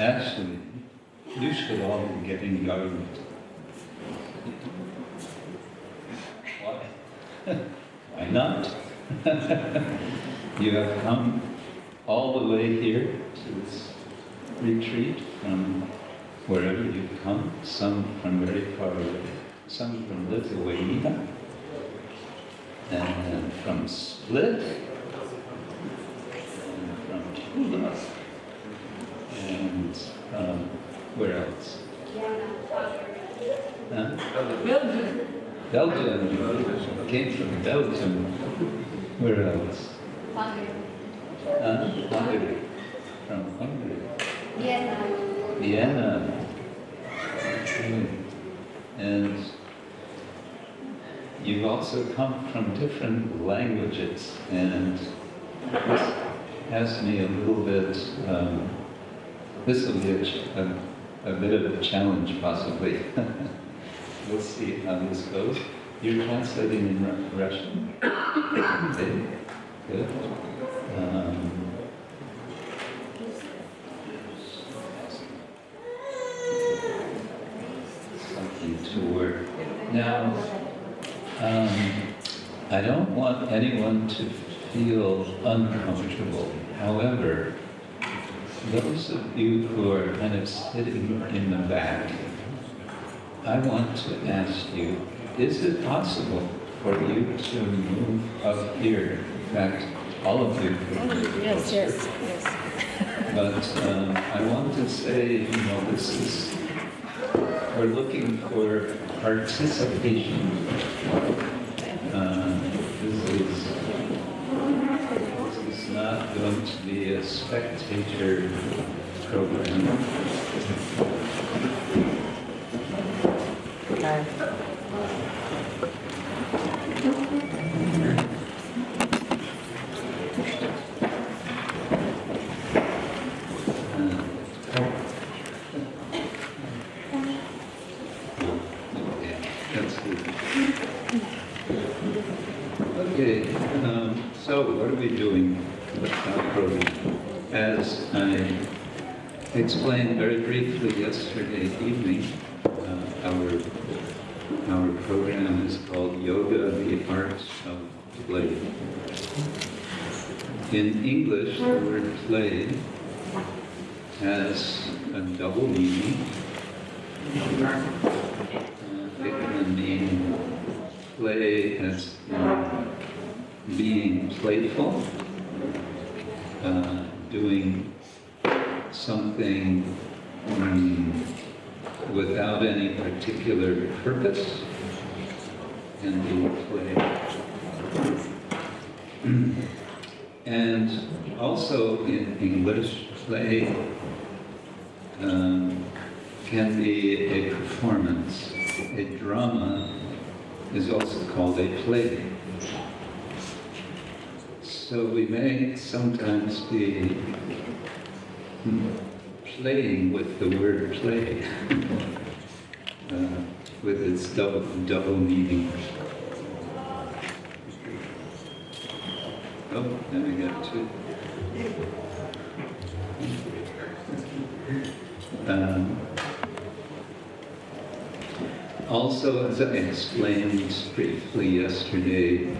Actually, you should all be getting Gauranga. Why? Why not? You have come all the way here to this retreat from wherever you've come, some from very far away, some from Lithuania, and from Split, and from Tula, and where else? Belgium. Belgium. Came from Belgium. Where else? Hungary. Hungary. From Hungary. Vienna. Okay. And you've also come from different languages, and this has me a little bit, this will be a bit of a challenge possibly. We'll see how this goes. You're translating in Russian? Okay, good. Something to work. Now, I don't want anyone to feel uncomfortable. However, those of you who are kind of sitting in the back, I want to ask you, is it possible for you to move up here? In fact, all of you. Yes. But I want to say, this is, we're looking for participation. This is not going to be a spectator program. Okay, so what are we doing with our program? As I explained very briefly yesterday evening, our program is called Yoga, the Art of Play. In English, the word play has a double meaning. It can mean play as being playful, doing something without any particular purpose, and being play. And also in English, play can be a performance. A drama is also called a play. So we may sometimes be playing with the word play, with its double meaning. Oh, then we got two. Also, as I explained briefly yesterday,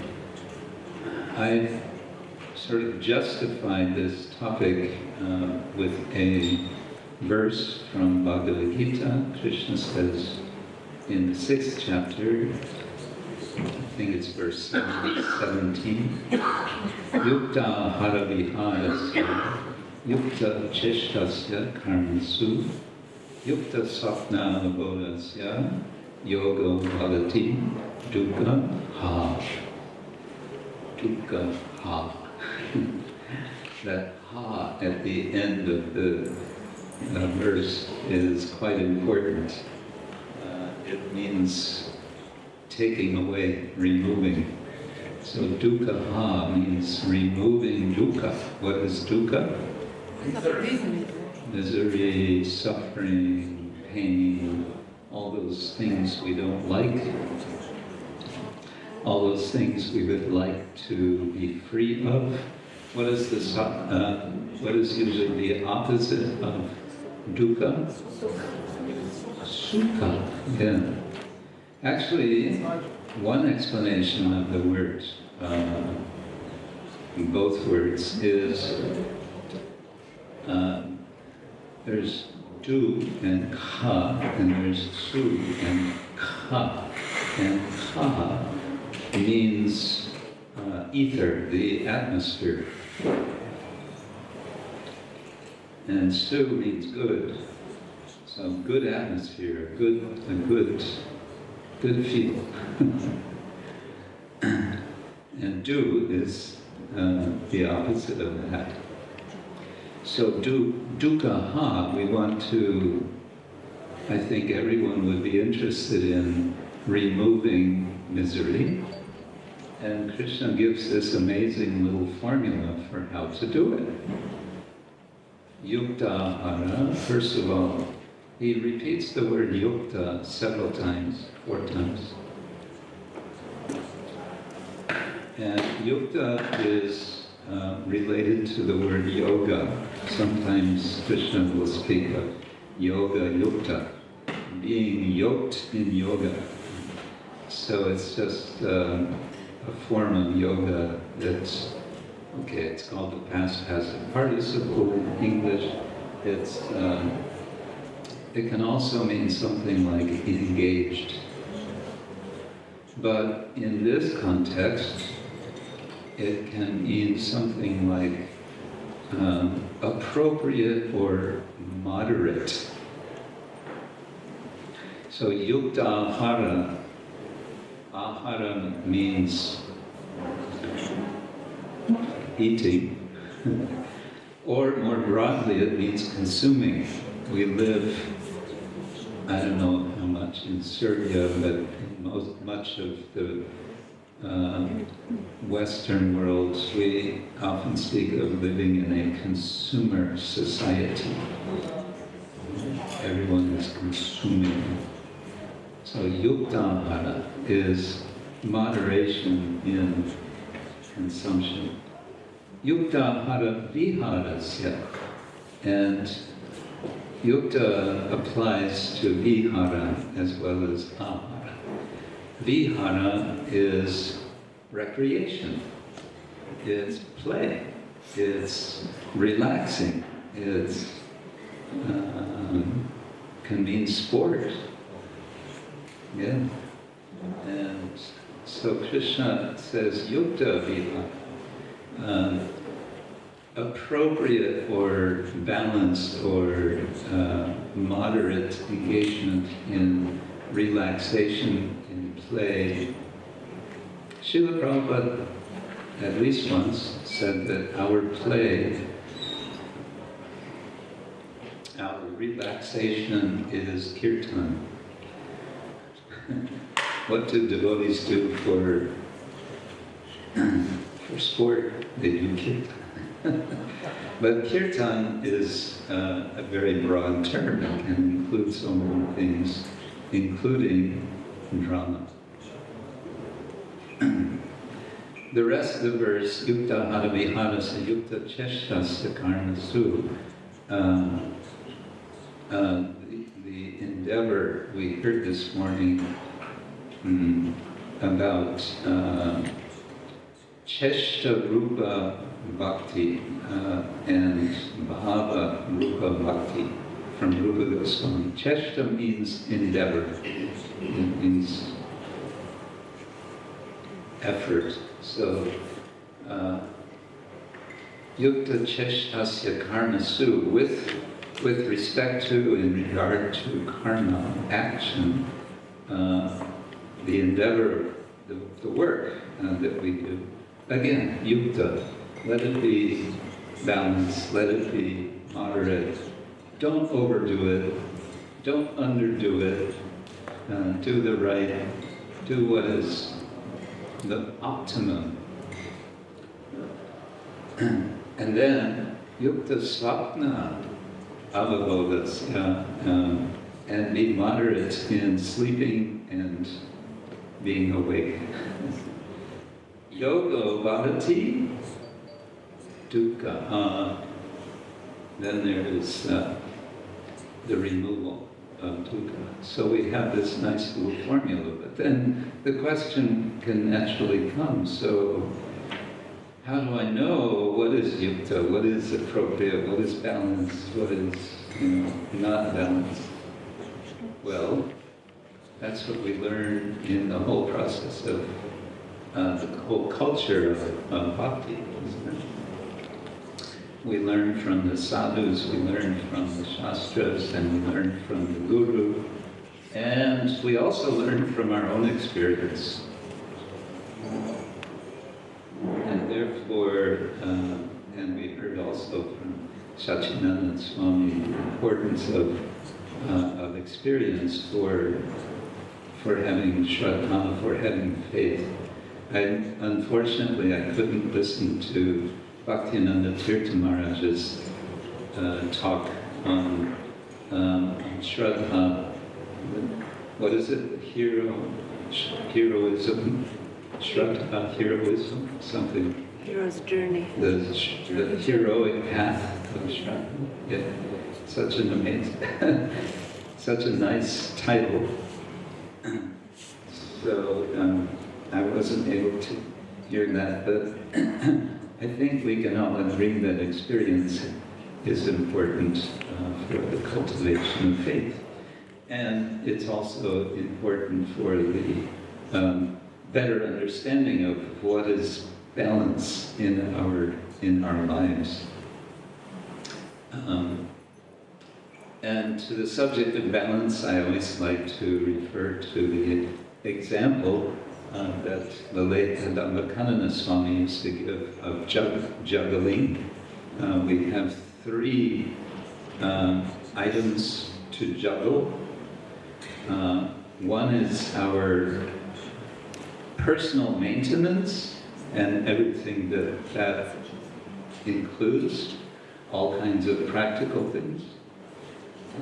I sort of justified this topic with a verse from Bhagavad-gītā. Krishna says in the 6th chapter, I think it's verse 17, Yukta hara vihārasya yukta cheshtasya karmasu, yukta sapna bodhasya, yoga bhagati, dukkha ha. Dukkha ha. That ha at the end of the verse is quite important. It means taking away, removing. So dukkha ha means removing dukkha. What is dukkha? Misery, suffering, pain, all those things we don't like, all those things we would like to be free of. What is what is usually the opposite of dukkha? Sukha. Yeah. Actually, one explanation of the words, both words, is there's du and ka, and there's su and ka. And ka means ether, the atmosphere. And su means good. So good atmosphere, a good feel. And du is the opposite of that. So dukkha ha, we want to, I think everyone would be interested in removing misery. And Krishna gives this amazing little formula for how to do it. Yukta hara, first of all, he repeats the word yukta several times, 4 times. And yukta is related to the word yoga. Sometimes Krishna will speak of yoga yukta, being yoked in yoga. So it's just a form of yoga that's, okay, it's called the past passive participle in English. It can also mean something like engaged. But in this context, it can mean something like appropriate or moderate. So yukta ahara, ahara means eating, or more broadly it means consuming. We live, I don't know how much in Serbia, but in much of the Western world, we often speak of living in a consumer society. Everyone is consuming. So yuktahara is moderation in consumption. Yuktahara viharasya, and yukta applies to vihara as well as ahara. Vihara is recreation, it's play, it's relaxing, it's can mean sport. Yeah. And so Krishna says yukta vihara, appropriate or balanced or moderate engagement in relaxation, in play. Srila Prabhupada at least once said that our play, our relaxation is kirtan. What do devotees do for sport? They do kirtan. But kirtan is a very broad term. It can include so many things, including drama. The rest of the verse, yukta haraviharasa yukta cheshtasya karmasu, the endeavor we heard this morning about cheshta rupa bhakti and bhava rupa bhakti from Rupa Goswami. Cheshta means endeavor. It means effort. So yukta cheshtasya karmasu, with respect to, in regard to karma, action, the endeavor, the work that we do. Again, yukta, let it be balanced, let it be moderate. Don't overdo it, don't underdo it. Do the right, do what is the optimum. And then, yukta svapna avabodhasya, and be moderate in sleeping and being awake. Yogo bhavati dukkha. Then there is the removal of dukkha. So we have this nice little formula, but then the question can naturally come, so how do I know what is yukta, what is appropriate, what is balanced, what is not balanced? Well, that's what we learn in the whole process of the whole culture of bhakti, isn't it? We learn from the sadhus, we learn from the shastras, and we learn from the guru, and we also learn from our own experience. And therefore, and we heard also from Kshetra Swami the importance of experience for having shraddha, for having faith. Unfortunately, I couldn't listen to Bhaktivedanta Tirtha Maharaj's talk on shraddha. What is it? Heroism? Shraddha, heroism? Something. Hero's journey. The heroic path of shraddha. Yeah. Such an amazing, such a nice title. So I wasn't able to hear that, but I think we can all agree that experience is important for the cultivation of faith. And it's also important for the better understanding of what is balance in our lives. And to the subject of balance, I always like to refer to the example that the late Kṛṣṇa Swami used to give of juggling. We have 3 items to juggle. One is our personal maintenance and everything that includes, all kinds of practical things.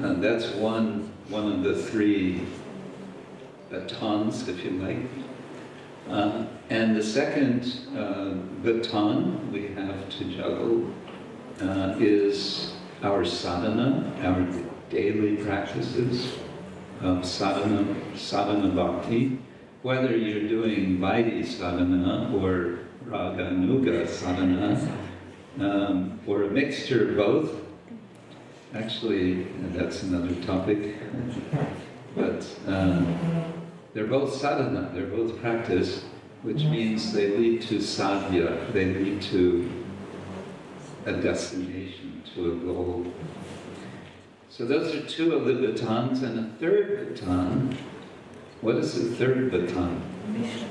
That's one of the 3 batons, if you like. And the second baton we have to juggle is our sadhana, our daily practices of sadhana bhakti. Whether you're doing Vaidhi sadhana or raga nuga sadhana, or a mixture of both. Actually, that's another topic. But they're both sadhana, they're both practice, which means they lead to sadhya, they lead to a destination, to a goal. So those are 2 of the batons, and a third baton. What is the third baton? Mission.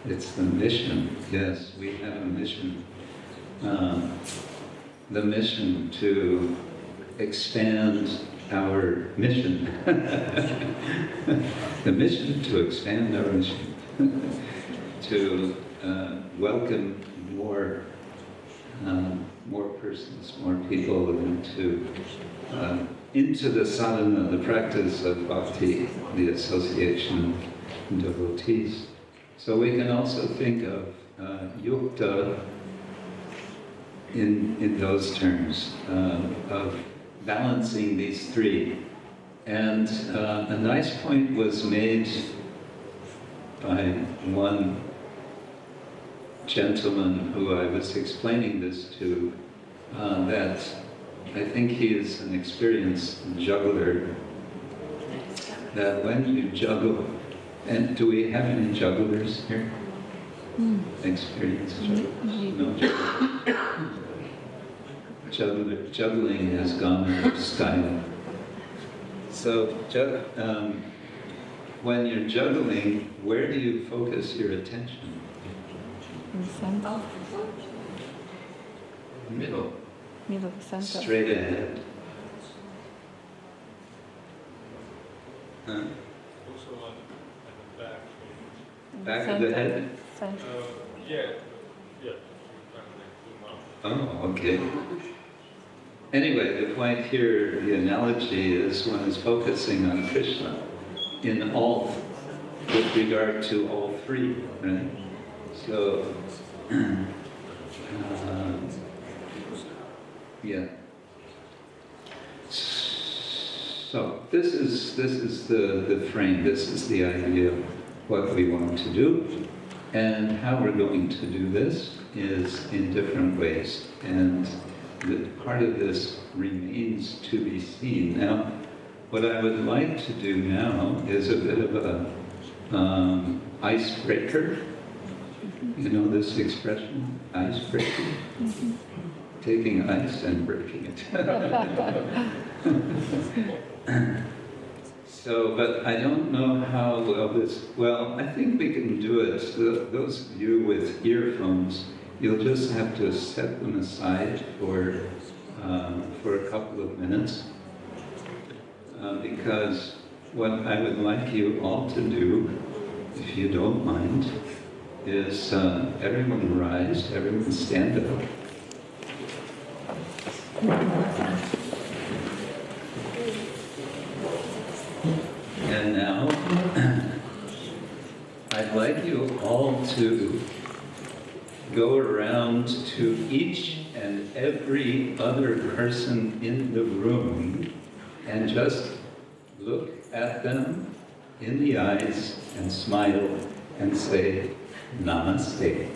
It's the mission. Yes, we have a mission. The mission to expand our mission. The mission to expand our mission. To welcome more persons, more people into the sadhana, the practice of bhakti, the association of devotees. So we can also think of yukta in those terms, of balancing these 3. And a nice point was made by one gentleman who I was explaining this to, that I think he is an experienced juggler, that when you juggle, and do we have any jugglers here? Experienced jugglers? No jugglers. juggling has gone out of style. So, when you're juggling, where do you focus your attention? In the center. Middle. Middle, center. Straight ahead. Huh? Also at the back. Back of the head? Center. Yeah. Oh, okay. Anyway, the point here, the analogy is one is focusing on Krishna in all, with regard to all three, right? So, yeah. So this is the frame. This is the idea of what we want to do, and how we're going to do this is in different ways. And part of this remains to be seen. Now, what I would like to do now is a bit of a icebreaker. You know this expression, icebreaker? Mm-hmm. Taking ice and breaking it. So, but I don't know how well this, well, I think we can do it. So those of you with earphones, you'll just have to set them aside for a couple of minutes. Because what I would like you all to do, if you don't mind, is everyone rise, everyone stand up. And now, I'd like you all to go around to each and every other person in the room and just look at them in the eyes and smile and say, Namaste.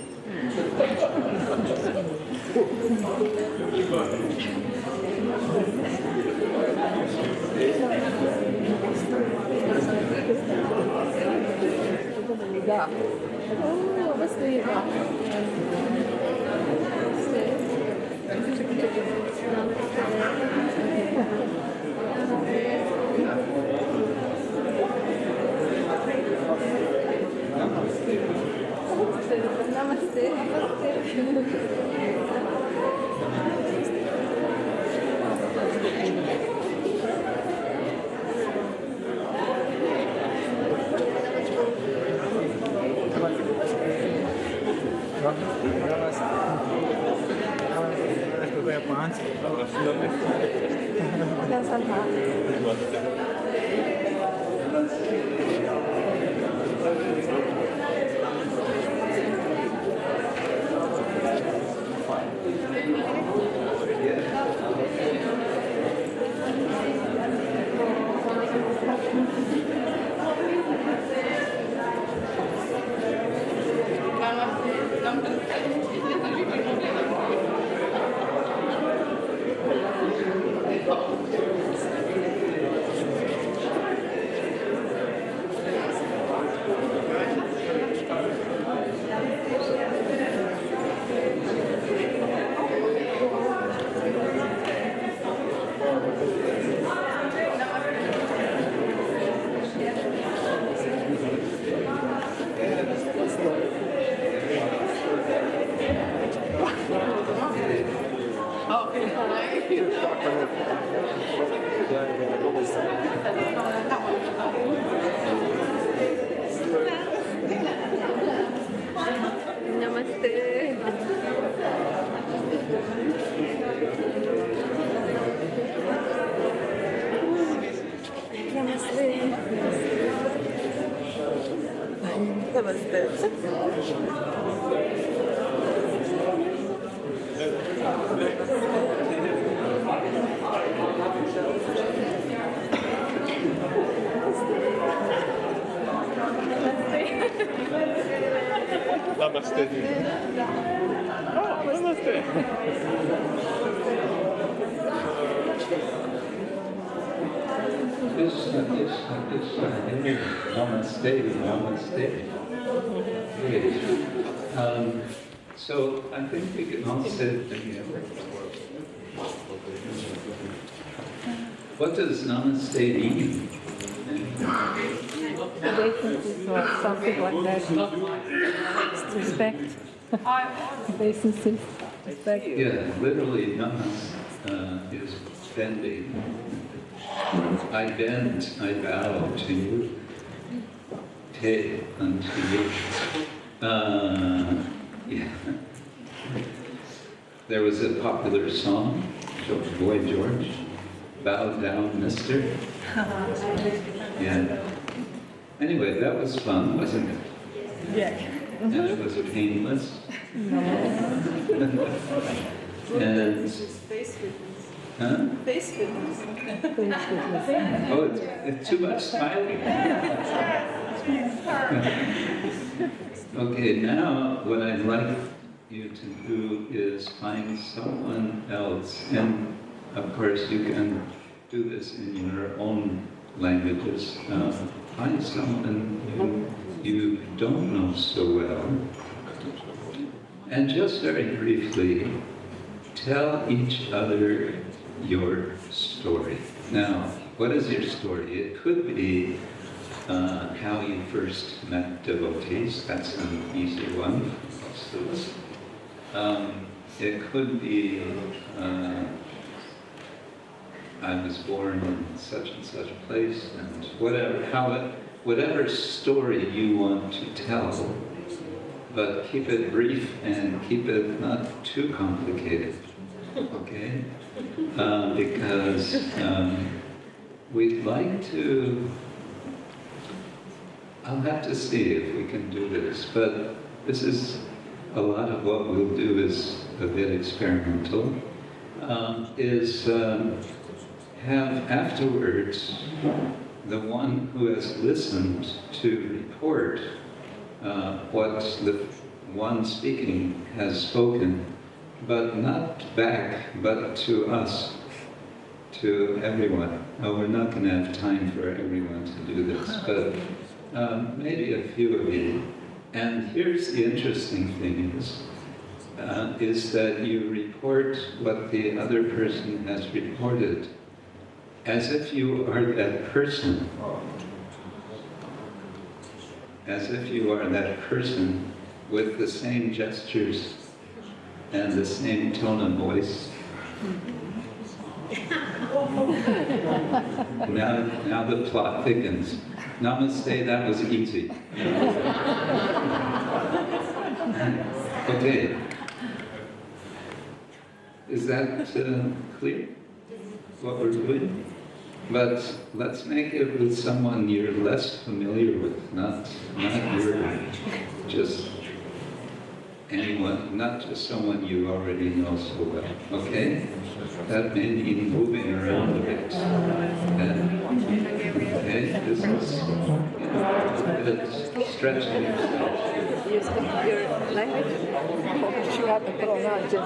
Да. О, быстрее. Namaste. Oh, namaste. Krishna, Krishna, Krishna, Namaste, Namaste. Okay. So I think we can all sit together. What does namaste mean? Obeisances or something like that. Respect. Obeisances. Respect. Yeah, literally namas is bending. I bend, I bow to you. Te unto you. Yeah. There was a popular song, Boy George, Bow Down, Mister. Yeah. Anyway, that was fun, wasn't it? Yeah. And it was painless. And, Face fitness. huh? Face fitness. Oh, it's too much smiling. Okay, now what I'd like you to do is find someone else, and of course you can do this in your own languages. Find someone who you don't know so well, and just very briefly tell each other your story. Now, what is your story? It could be how you first met devotees. That's an easy one. It could be I was born in such and such a place, and whatever story you want to tell, but keep it brief and keep it not too complicated, okay? Because we'd like to, I'll have to see if we can do this, but this is a lot of what we'll do is a bit experimental, have afterwards the one who has listened to report what the one speaking has spoken, but not back, but to us, to everyone. Oh, we're not going to have time for everyone to do this, but maybe a few of you. And here's the interesting thing is that you report what the other person has reported as if you are that person. As if you are that person with the same gestures and the same tone of voice. Now the plot thickens. Namaste, that was easy. Okay. Is that clear, what we're doing? But let's make it with someone you're less familiar with, not your, just anyone, not just someone you already know so well, okay? That may mean moving around a bit. And, okay, this is, a bit stretching yourself. You speak your language? Pokušavate pronađen.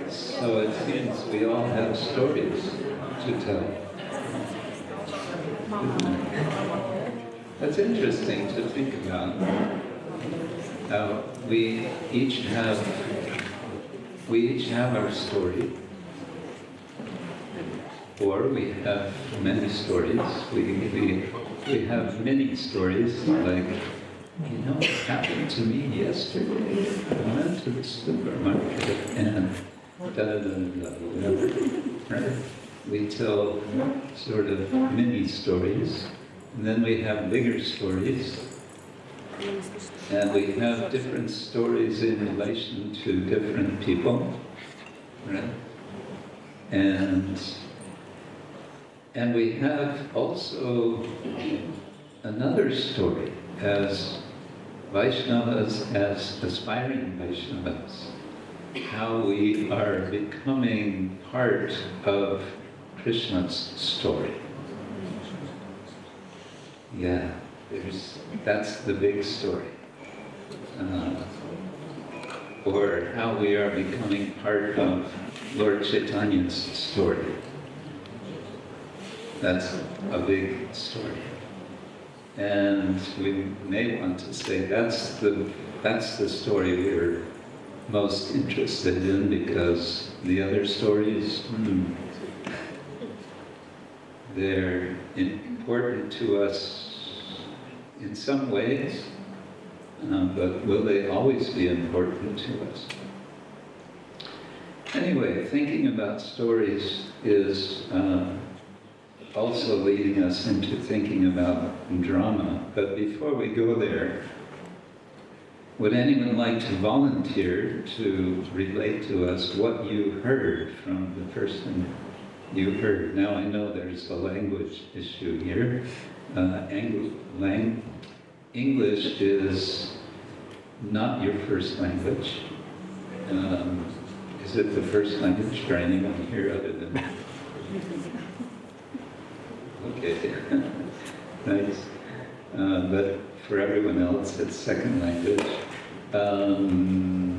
So it seems we all have stories to tell. That's interesting to think about. We each have our story, or we have many stories. We have many stories, like, you know, it happened to me yesterday. I went to the supermarket and whatever. Right? We tell sort of mini stories, and then we have bigger stories, and we have different stories in relation to different people, right? And we have also another story as Vaishnavas, as aspiring Vaishnavas, how we are becoming part of Krishna's story. Yeah, that's the big story. Or how we are becoming part of Lord Chaitanya's story. That's a big story. And we may want to say that's the story we're most interested in, because the other stories, they're important to us in some ways, but will they always be important to us? Anyway, thinking about stories is also leading us into thinking about drama. But before we go there, would anyone like to volunteer to relate to us what you heard from the person you heard? Now I know there's a language issue here. English is not your first language. Is it the first language for anyone here other than... Okay, nice. But for everyone else, it's second language.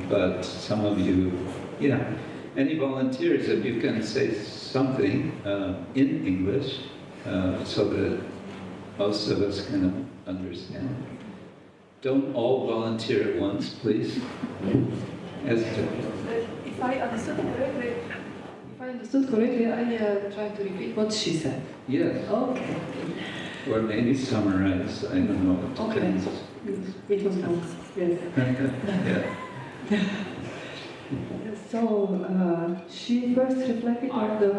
But some of you, yeah. Any volunteers, if you can say something in English so that most of us can understand. Don't all volunteer at once, please. If I understood correctly, I try to repeat what she said. Yes. Okay. Or maybe summarize, I don't know. Okay. It was long. Yes. Yeah. So she first reflected on the.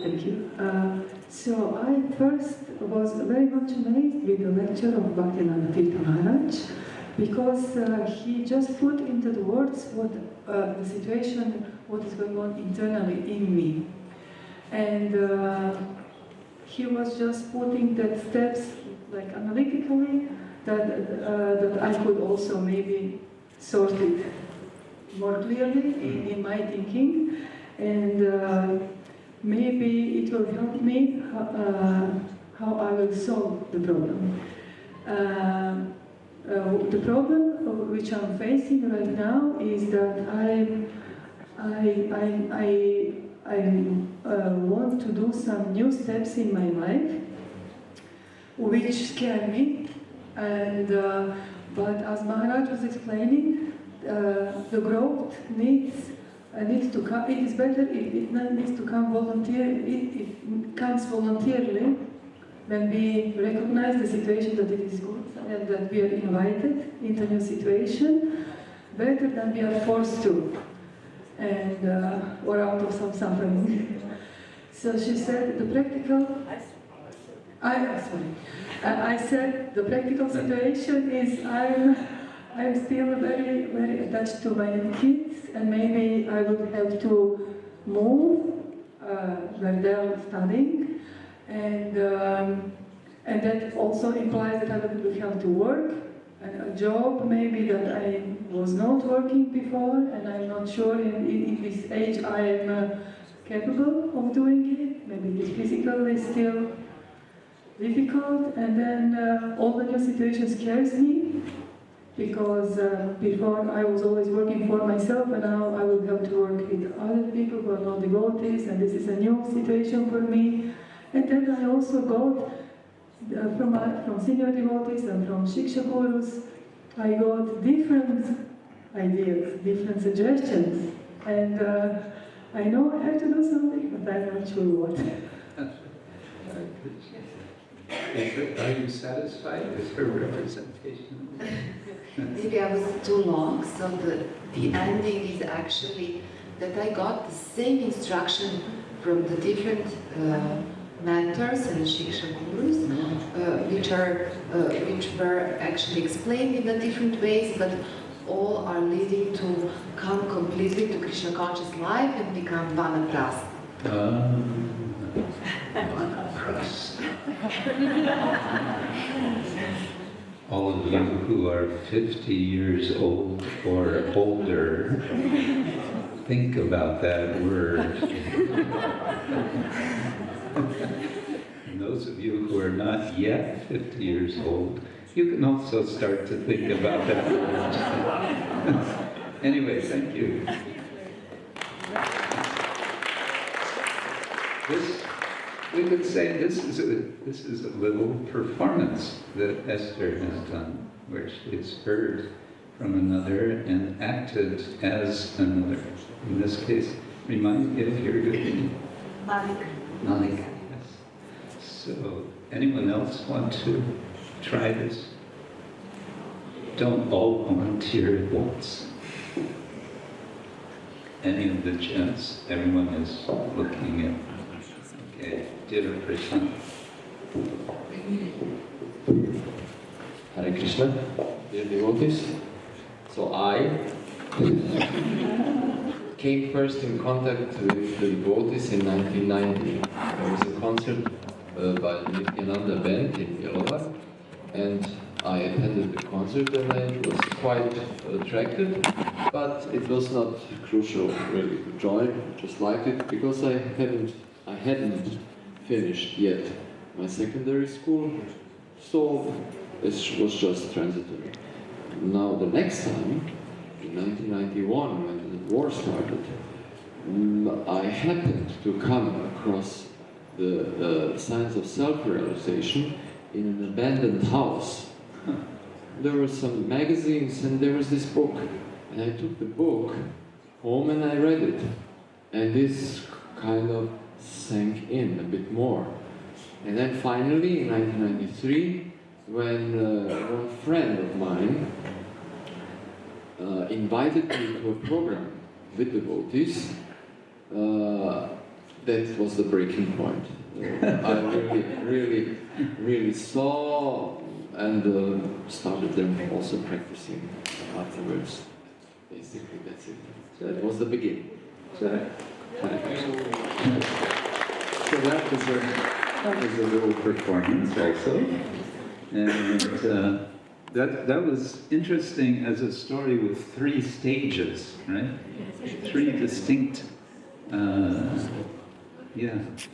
Thank you. So I first was very much amazed with the lecture of Bhaktivinoda Tirtha Maharaj, because he just put into the words what the situation, what is going on internally in me. And he was just putting that steps, like analytically, that I could also maybe sort it more clearly in my thinking. And maybe it will help me how I will solve the problem. The problem which I'm facing right now is that I want to do some new steps in my life, which scare me. And but as Maharaj was explaining, the growth needs to come. It is better if it needs to come it comes voluntarily when we recognize the situation that it is good and that we are invited into a new situation, better than we are forced to, and or out of some suffering. So she said the practical. I said the practical situation is I'm still very, very attached to my kids, and maybe I would have to move where they're studying, and that also implies that I would have to work, and a job maybe that I was not working before, and I'm not sure in this age I am capable of doing it. Maybe it is physically still difficult, and then all the new situation scares me, because before I was always working for myself, and now I will have to work with other people who are not devotees, and this is a new situation for me. And then I also got from senior devotees and from Shiksha gurus, I got different ideas, different suggestions, and I know I have to do something, but I'm not sure what. Are you satisfied with her representation? Maybe I was too long, so the ending is actually that I got the same instruction from the different mentors and Shiksha gurus, which were actually explained in the different ways, but all are leading to come completely to Krishna conscious life and become vanaprastha. All of you who are 50 years old or older, think about that word. And those of you who are not yet 50 years old, you can also start to think about that word. Anyway, thank you. We could say this is a little performance that Esther has done, where she has heard from another and acted as another. In this case, remind me of your good name. Malika. Yes. So, anyone else want to try this? Don't all volunteer at once. Any of the gents, everyone is looking at. Okay, dear Krishna. Hare Krishna, dear devotees. So I came first in contact with the devotees in 1990. There was a concert by Nityananda Band in Yelovak, and I attended the concert and I was quite attracted, but it was not crucial really to join. I just liked it because I hadn't finished yet my secondary school, so it was just transitory. Now the next time, in 1991, when the war started, I happened to come across the signs of self-realization in an abandoned house. There were some magazines and there was this book, and I took the book home and I read it, and this kind of sank in a bit more. And then finally, in 1993, when one friend of mine invited me to a program with devotees, that was the breaking point. I really saw and started then also practicing afterwards. Basically, that's it. So that was the beginning. So that was a little performance also. And that was interesting as a story with 3 stages, right? 3 distinct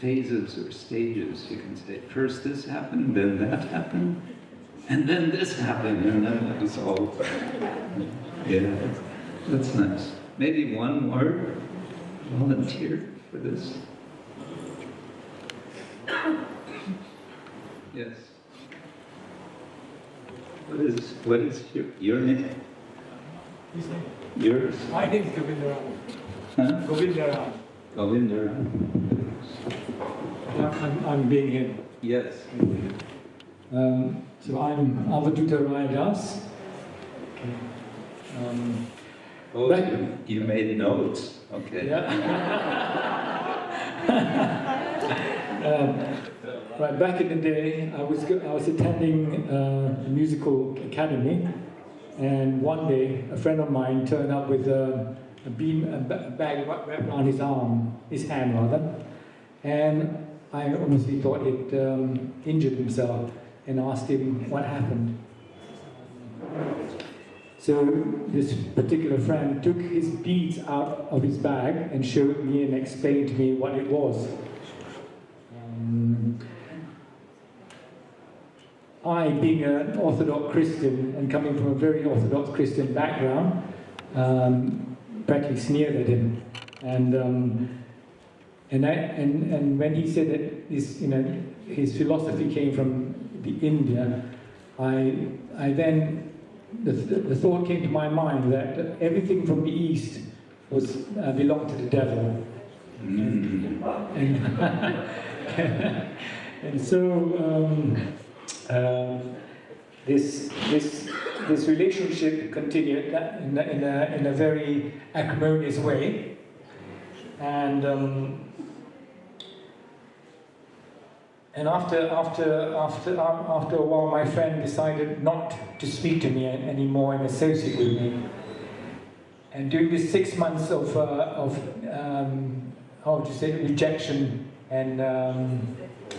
phases or stages, you can say. First this happened, then that happened, and then this happened, and then it was all. Yeah, that's nice. Maybe one more volunteer for this. Yes. What is your name? His name? Yours? My name is Govindaram. Huh? Govindaram. Govindaram. I'm being him. Yes. So I'm Avadhuta Rayadas. You made notes. Okay. Yeah. Right, back in the day, I was attending a musical academy, and one day a friend of mine turned up with a bag wrapped around his hand rather, and I honestly thought it injured himself, and asked him what happened. So this particular friend took his beads out of his bag and showed me and explained to me what it was. I, being an Orthodox Christian and coming from a very Orthodox Christian background, practically sneered at him. And when he said that this, his philosophy came from the India, I then the thought came to my mind that everything from the East was belonged to the devil. And so this relationship continued in a very acrimonious way, and after a while, my friend decided not to speak to me anymore and associate with me. And during this 6 months of rejection and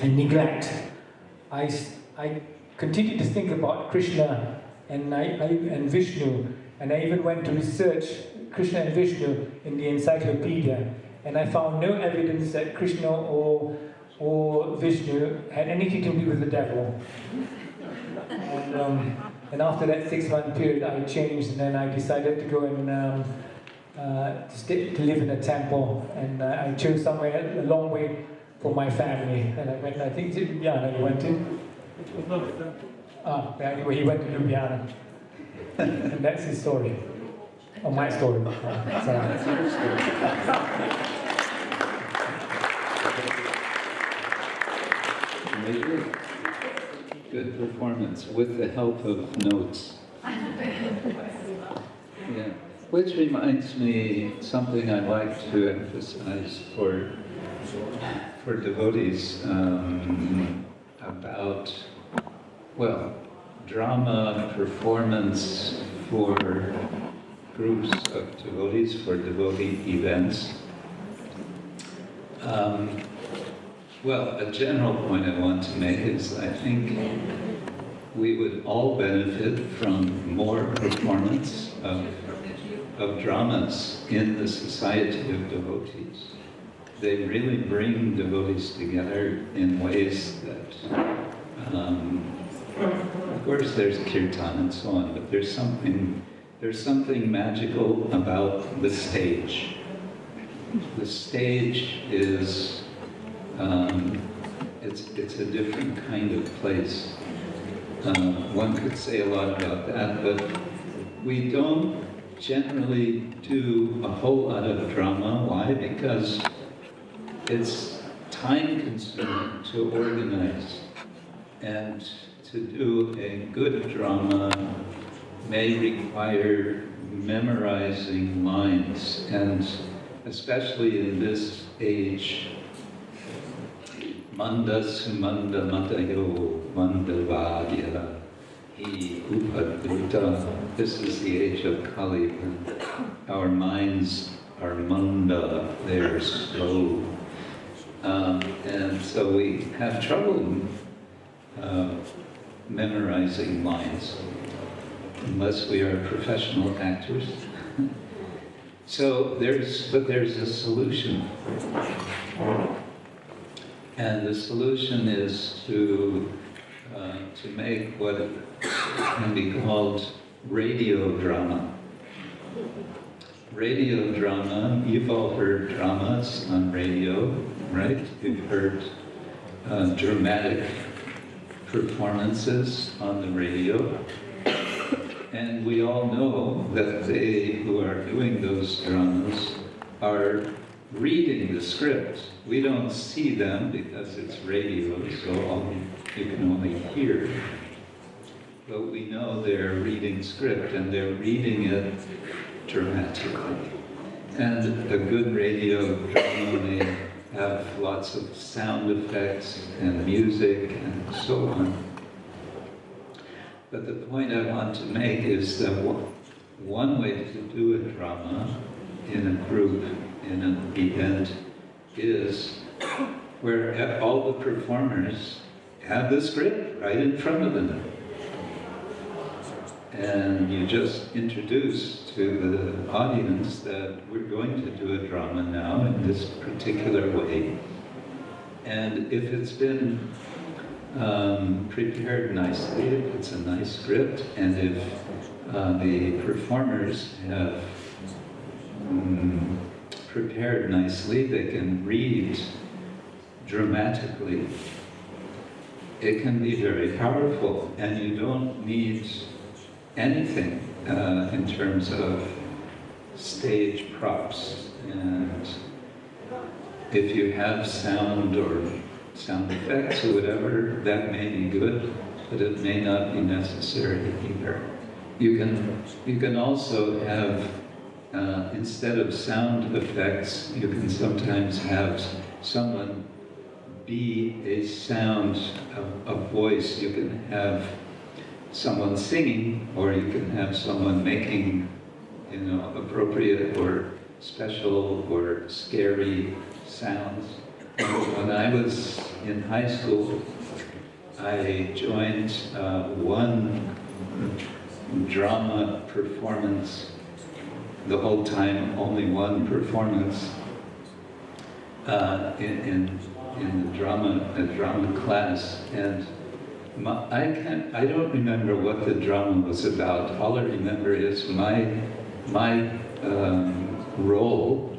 neglect, I continued to think about Krishna and Vishnu, and I even went to research Krishna and Vishnu in the encyclopedia, and I found no evidence that Krishna or Vishnu had anything to do with the devil. And after that 6-month period, I changed, and then I decided to go and to live in a temple, and I chose somewhere a long way from my family, and I went, I think, to Ljubljana. You went to? Anyway, he went to Ljubljana, and that's his story, or my story. Good performance with the help of notes. Yeah. Which reminds me something I like to emphasize for devotees about, well, drama performance for groups of devotees, for devotee events. Well, a general point I want to make is I think we would all benefit from more performance of dramas in the society of devotees. They really bring devotees together in ways that, of course there's kirtan and so on, but there's something magical about the stage. The stage is it's a different kind of place. One could say a lot about that, but we don't generally do a whole lot of drama. Why? Because it's time-consuming to organize, and to do a good drama may require memorizing lines, and especially in this age, Manda sumanda matayo mandavadya hi upadruta. This is the age of Kali, when our minds are manda, they're slow. And so we have trouble memorizing lines, unless we are professional actors. So there's a solution. And the solution is to make what can be called radio drama. Radio drama, you've all heard dramas on radio, right? You've heard dramatic performances on the radio. And we all know that they who are doing those dramas are reading the script. We don't see them because it's radio, so you can only hear. But we know they're reading script, and they're reading it dramatically. And a good radio drama may have lots of sound effects and music and so on. But the point I want to make is that one way to do a drama in a group, in an event, is where all the performers have the script right in front of them. And you just introduce to the audience that we're going to do a drama now in this particular way. And if it's been prepared nicely, if it's a nice script, and if the performers have prepared nicely, they can read dramatically. It can be very powerful, and you don't need anything in terms of stage props. And if you have sound or sound effects or whatever, that may be good, but it may not be necessary either. You can also have, instead of sound effects, you can sometimes have someone be a sound, a voice. You can have someone singing, or you can have someone making, appropriate or special or scary sounds. When I was in high school, I joined one drama performance, the whole time only one performance in the drama class, and I don't remember what the drama was about. All I remember is my role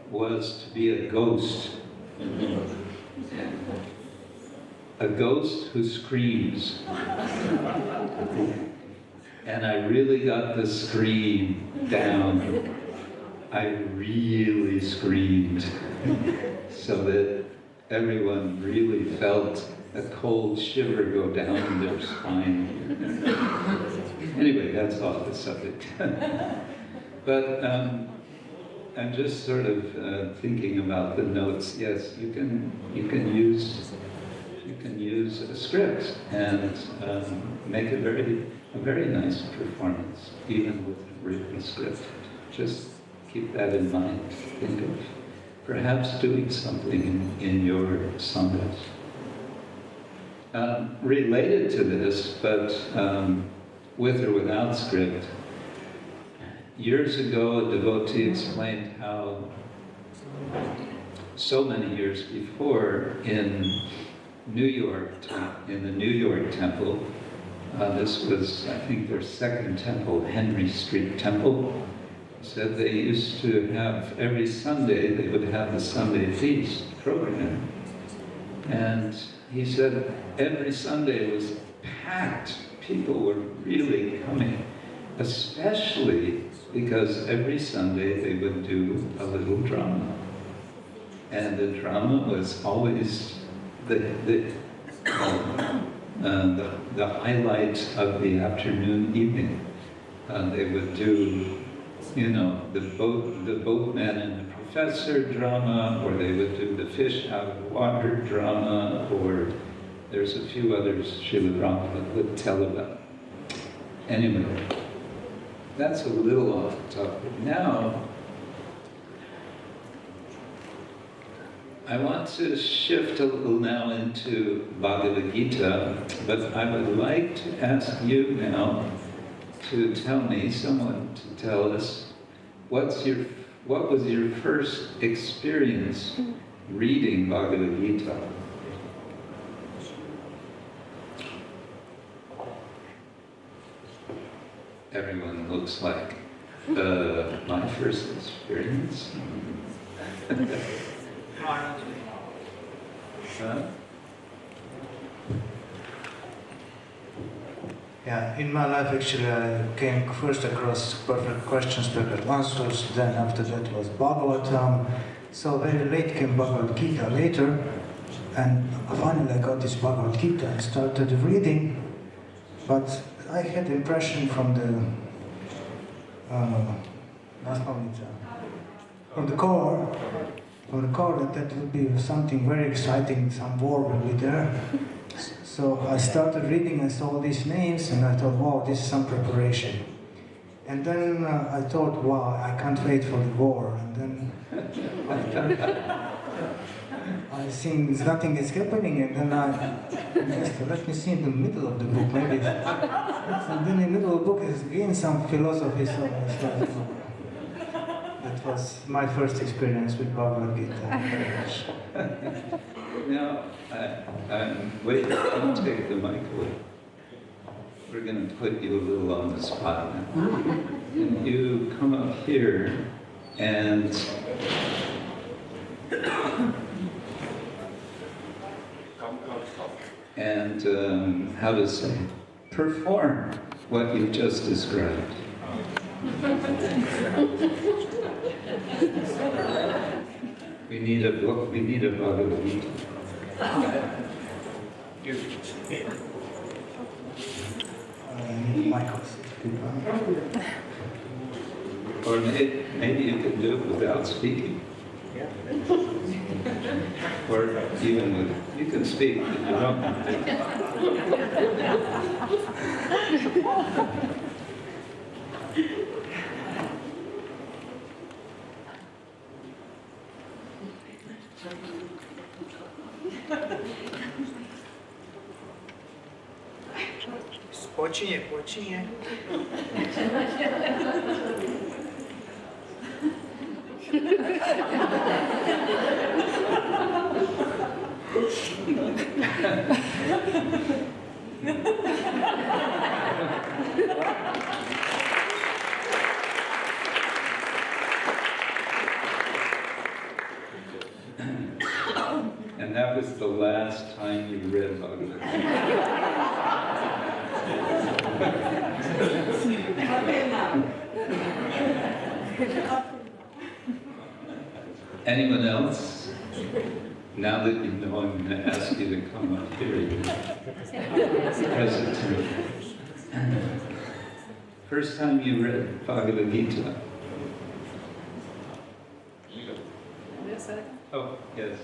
was to be a ghost who screams. And I really got the scream down. I really screamed so that everyone really felt a cold shiver go down their spine. Anyway, that's off the subject. But I'm just sort of thinking about the notes. Yes, you can use a script and make a very nice performance, even with a written script. Just keep that in mind. Think of perhaps doing something in your sanghas. Related to this, but with or without script, years ago a devotee explained how so many years before in New York, in the New York temple, this was, I think, their second temple, Henry Street Temple, said they used to have, every Sunday, they would have the Sunday feast program. And he said every Sunday was packed. People were really coming, especially because every Sunday they would do a little drama. And the drama was always the highlight of the afternoon, evening. They would do, the boatman and the professor drama, or they would do the fish out of the water drama, or there's a few others Srila Prabhupada would tell about. Anyway, that's a little off the topic. Now, I want to shift a little now into Bhagavad-gītā, but I would like to ask you now to tell me, someone to tell us, what was your first experience reading Bhagavad-gītā? Everyone looks like, my first experience? Huh? Yeah, in my life actually I came first across perfect questions, perfect answers, then after that was Bhagavatam. So very late came Bhagavad-gītā later, and finally I got this Bhagavad-gītā and started reading, but I had the impression from the core that would be something very exciting, some war will be there. So I started reading and saw these names and I thought, wow, this is some preparation. And then I thought, wow, I can't wait for the war. And then I think nothing is happening, and then let me see in the middle of the book, maybe. And then in the middle of the book is again some philosophy. So that was my first experience with Bhagavad-gītā. Now, wait, don't take the mic away. We're going to put you a little on the spot now. And you come up here and how to say, perform what you just described. We need a book, we need a Bhagavad-gītā. Or maybe you can do it without speaking. Or even with, you can speak, but you don't have to. Počinje. And that was the last time you read Bhagavad-gītā. Anyone else? Now that you know, I'm going to ask you to come up here. Present. First time you read Bhagavad-gītā. Oh, yes.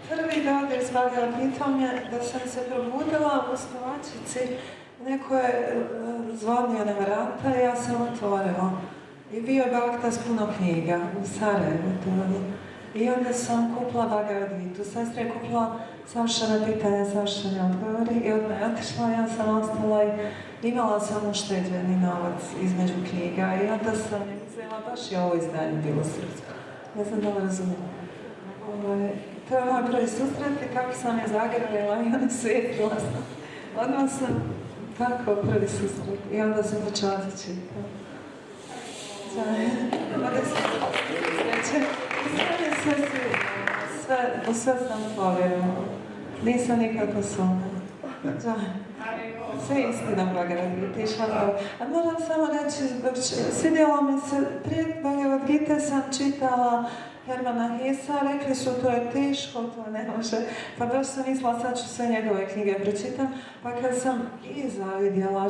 Prvi dodir s Bhagavad-gītom je da sam se probudila u spavačici, neko je zvonio na vrata i ja sam otvorila. I bio je bakta s puno knjiga u Sarajevu. I onda sam kupila Bhagavad-gītu. Sestra je kupila savršena pitanja, savršeni odgovori i odmah je otišla, ja sam ostala i imala sam ušteđeni novac između knjiga i onda sam je uzela baš i ovo izdanje bilo srpsko. Ne znam da li razumijem. To je moj prvi susret i kako sam je zagrlila i ona svijetila sam. Odmah sam tako prvi susret i onda sam počela začiti. Sve sam povjerovala. Nisam nikako sumnjala. Sve istina Bhagavad-gīta. A moram samo reći, svidjelo mi se, prije Bhagavad-gīte sam čitala Hermana Hessa, rekli su to je teško, to ne može. Pa baš sam mislila, sad ću sve njegove knjige pročitam. Pa kad sam iza vidjela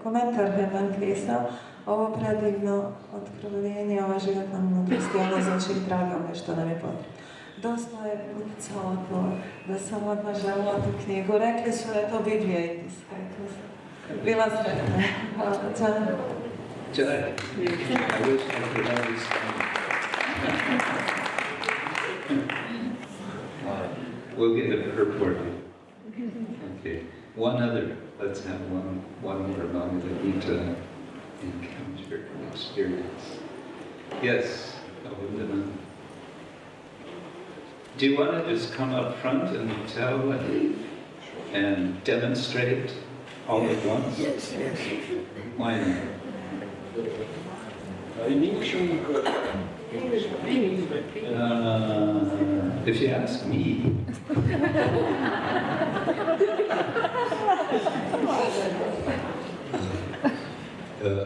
komentar Hermana Hessa, ovo predivno otkrovenje, ova životna mudrost, ono znači drago me što nam je potrebno. Dosta je utjecalo to da sam odmah željela tu knjigu. Rekli su da je to Biblija i tiska. Bila sretna. Hvala. Jai. I wish I could understand. We'll get a purport. Okay. One other. Let's have one more Bhagavad-gītā encounter experience. Yes. Do you want to just come up front and tell and demonstrate all at once? Yes. Why not? In English, if you ask me.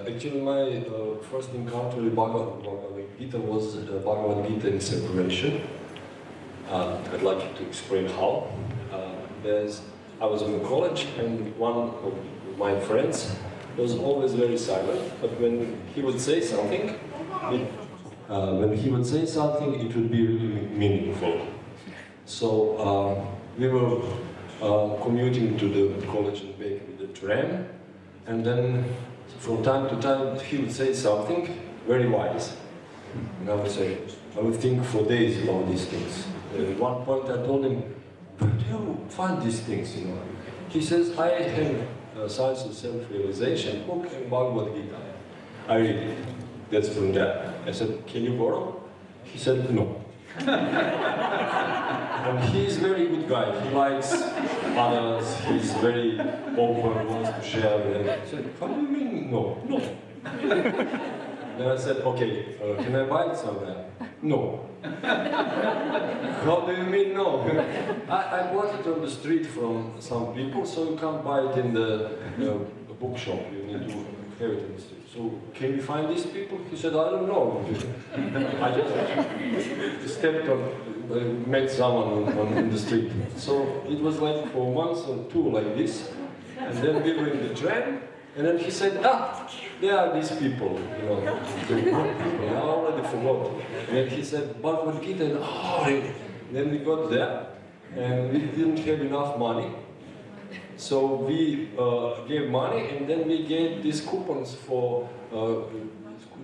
Actually, my first encounter with Bhagavad-gītā was Bhagavad-gītā in separation. I'd like to explain how. I was in college, and one of my friends was always very silent, but when he would say something, it would be really meaningful. So we were commuting to the college and back with the tram, and then from time to time he would say something very wise. And I would think for days about these things. At one point I told him, "Where do you find these things, you know?" He says, "I have Science of Self-Realization book and Bhagavad-gītā. I read it." that's from that. I said, can you borrow? He said, no. And he's a very good guy. He likes others. He's very open, wants to share. And I said, how do you mean no? No. Then I said, okay, can I buy it somewhere? No. How do you mean no? I bought it on the street from some people, so you can't buy it in the bookshop. You need to have it in the street. So, can you find these people? He said, I don't know. I just stepped on, met someone in the street. So, it was like for months or two like this. And then we were in the train, and then he said, there are these people, you know, I already forgot. And then he said, Bhagavad-gītā, and then we got there, and we didn't have enough money. So we gave money, and then we gave these coupons for,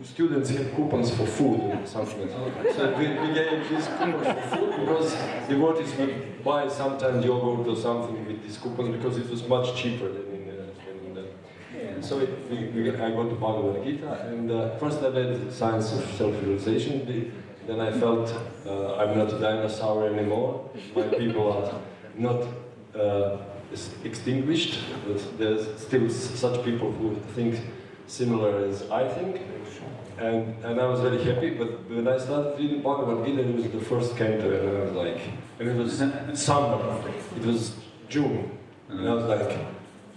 students had coupons for food or something like that. So we gave these coupons for food because devotees would buy sometimes yogurt or something with these coupons because it was much cheaper than in so I got to Bhagavad-gītā, and first I read Science of Self-Realization, then I felt I'm not a dinosaur anymore, my people are not extinguished, there's still such people who think similar as I think, and I was very happy, but when I started reading Bhagavad-gītā, it was the first canto, and I was like, and it was summer, it was June, and I was like,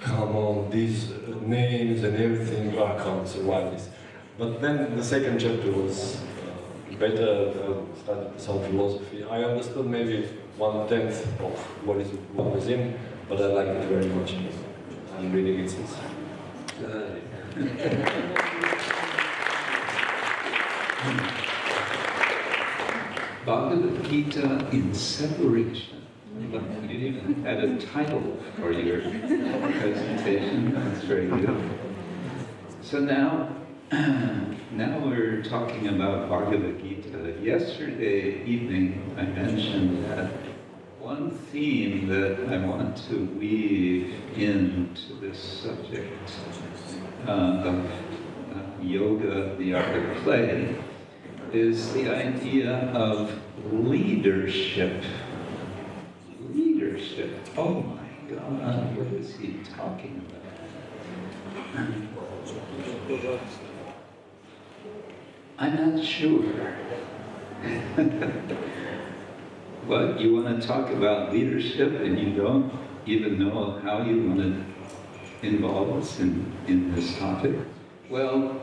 come on, these names and everything, I can't survive this. But then the second chapter was better, started some philosophy. I understood maybe 1/10 of what was in, but I liked it very much. I'm reading it since. Bhagavad-gītā in separation. You even had a title for your presentation. That's very good. So now we're talking about Bhagavad-gītā. Yesterday evening, I mentioned that one theme that I want to weave into this subject of yoga, the art of play, is the idea of leadership. Leadership. Oh my God, what is he talking about? I'm not sure. What, you want to talk about leadership and you don't even know how you want to involve us in this topic? Well,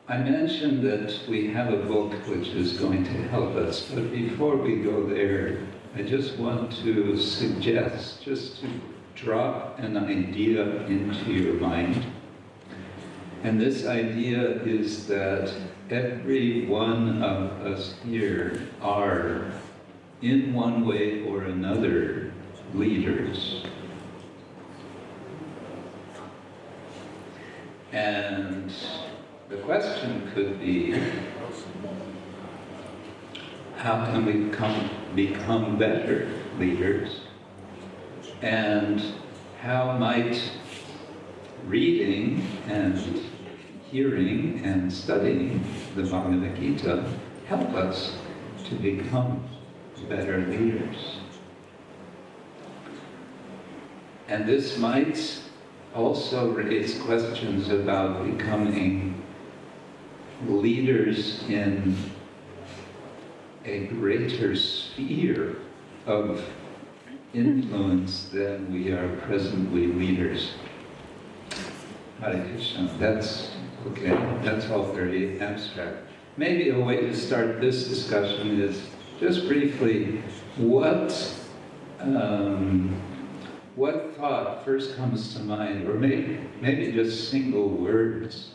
I mentioned that we have a book which is going to help us, but before we go there, I just want to suggest, just to drop an idea into your mind. And this idea is that every one of us here are, in one way or another, leaders. And the question could be, how can we become better leaders? And how might reading and hearing and studying the Bhagavad-gītā help us to become better leaders? And this might also raise questions about becoming leaders in a greater sphere of influence than we are presently leaders. Hare Krishna, that's okay, that's all very abstract. Maybe a way to start this discussion is just briefly, what thought first comes to mind, or maybe just single words.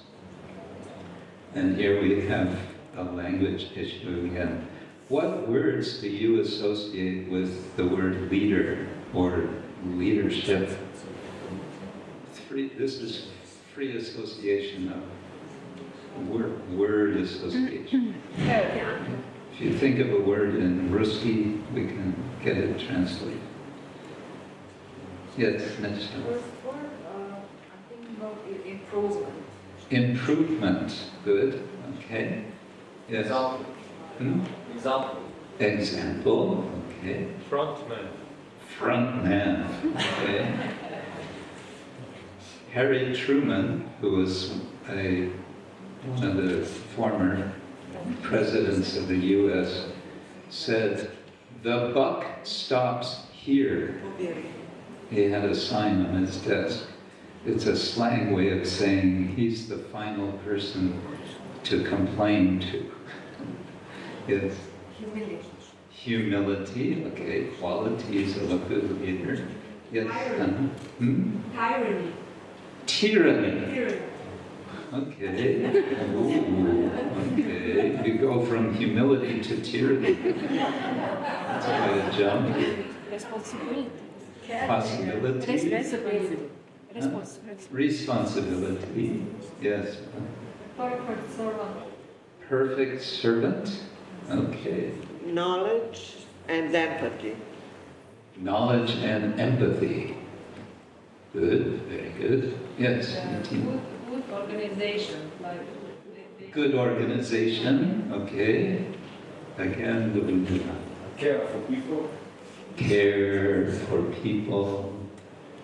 And here we have a language issue again. What words do you associate with the word leader or leadership? This is free association of word association. If you think of a word in Ruski, we can get it translated. Yes, next time. I think about improvement. Improvement. Good. Okay. Yes. Example. Example. Example. Okay. Frontman. Frontman. Okay. Harry Truman, who was one of the former presidents of the U.S., said, "The buck stops here." He had a sign on his desk. It's a slang way of saying he's the final person to complain to. Yes. Humility. Humility, okay, qualities of a good leader. Yes. Tyranny. Tyranny. Okay. Ooh, okay. You go from humility to tyranny. That's quite a jump. Responsibility. Possibility. Responsibility. Responsibility. Yes. Perfect servant. Perfect servant. Okay. Knowledge and empathy. Knowledge and empathy. Good, very good. Yes. Good organization. Good organization. Okay. Again, Care for people. care for people.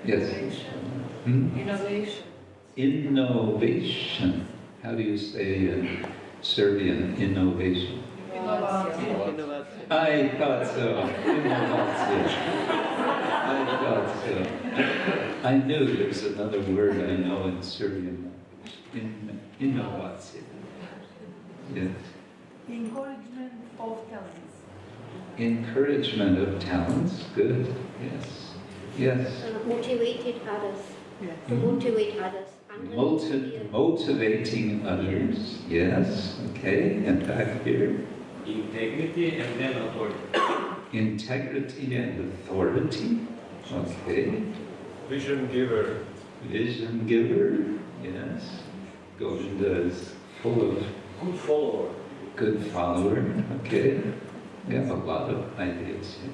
Yes. Innovation. Innovation. How do you say in Serbian innovation? I thought so. Innovacija. I thought so. I knew there's another word I know in Serbian language. Innovacija. Yes. Encouragement of talents. Encouragement of talents. Good. Yes. Yes. Motivated others. To motivate others. Motivating others. Yes. Okay. And back here. Integrity and then authority. Integrity and authority. Okay. Vision giver. Vision giver. Yes. Gauranga is full of Good follower. good follower. Okay. We have a lot of ideas here.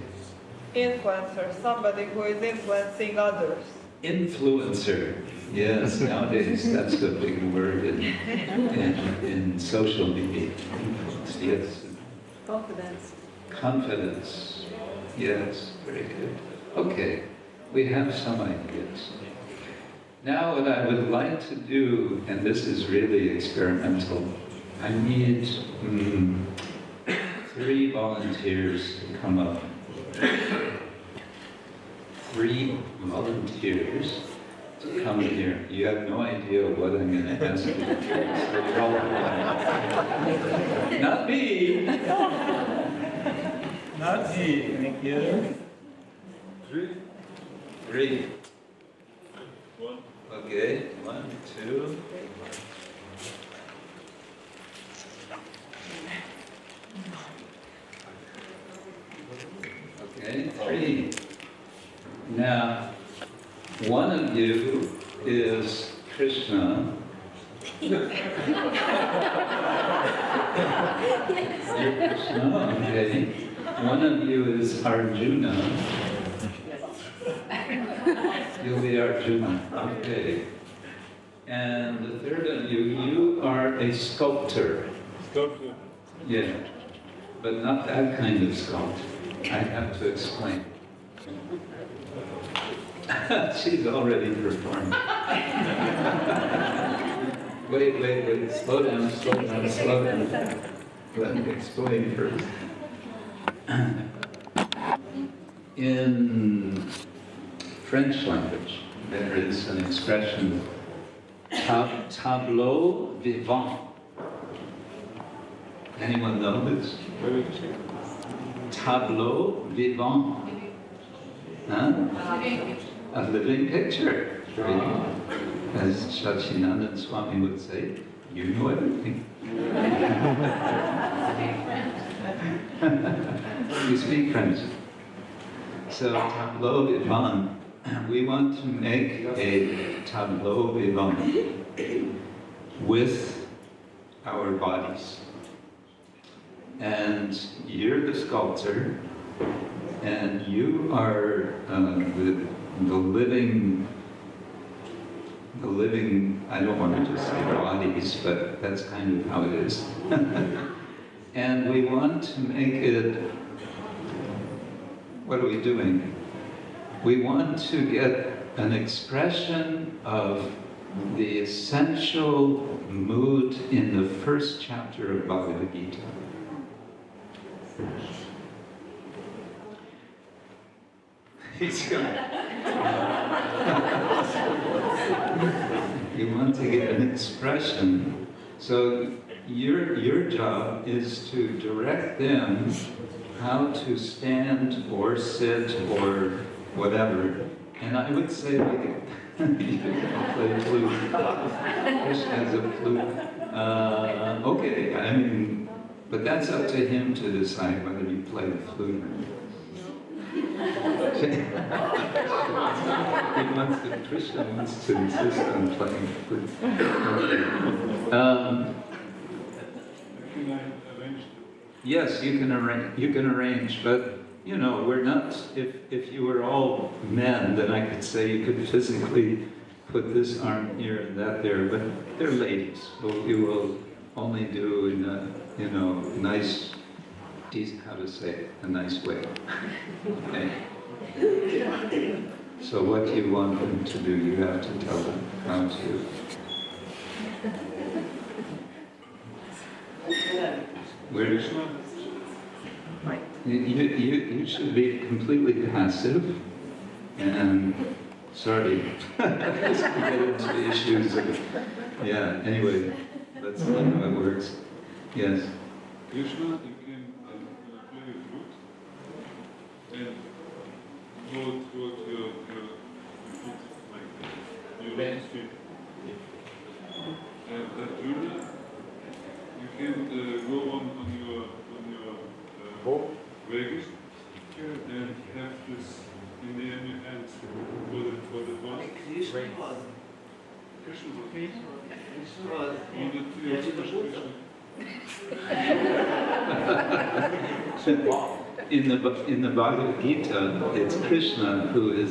Influencer, somebody who is influencing others. Influencer. Yes, nowadays that's a big word in social media. Influence. Yes. Confidence. Confidence. Yes, very good. Okay, we have some ideas. Now what I would like to do, and this is really experimental, I need 3 volunteers to come up. 3 volunteers to come here. You have no idea what I'm going to ask you to do. So not me! Not me, thank you. 3. Okay, 1, 2. Okay, 3. Now, one of you is Krishna. You're Krishna, okay. One of you is Arjuna. You'll be Arjuna, okay. And the third of you, you are a sculptor. Sculptor. Yeah, but not that kind of sculptor. I have to explain. She's already performed. Wait, slow down. Let me explain first. In French language, there is an expression, tableaux vivants. Anyone know this? Tableau vivant. Huh? A living picture. As Shachinandan Swami would say, you know everything. You speak French. So, tableau vivant. We want to make a tableau vivant with our bodies. And you're the sculptor, and you are the living the living, I don't want to just say bodies, but that's kind of how it is. And we want to make it, what are we doing? We want to get an expression of the essential mood in the first chapter of Bhagavad-gītā. He's gone. You want to get an expression. So your job is to direct them how to stand or sit or whatever. And I would say you can play flute. Krishna has a flute. Okay, I mean, but that's up to him to decide whether you play the flute or not. Krishna wants to insist on playing flute. Yes, you can arrange, but you know, we're not. If you were all men, then I could say you could physically put this arm here and that there. But they're ladies, so you will only do in a nice, how to say it, a nice way. Okay. So what you want them to do, you have to tell them how to. Where is you should be completely passive and sorry. Let's get into the issues of anyway, that's not how it works. Yes. Krishna, you can play a flute and hold your feet like that, your left feet. And Arjuna, you can go on your Vegas and have this in the hands for the boss. Krishna was. In the Bhagavad-gītā, it's Krishna who is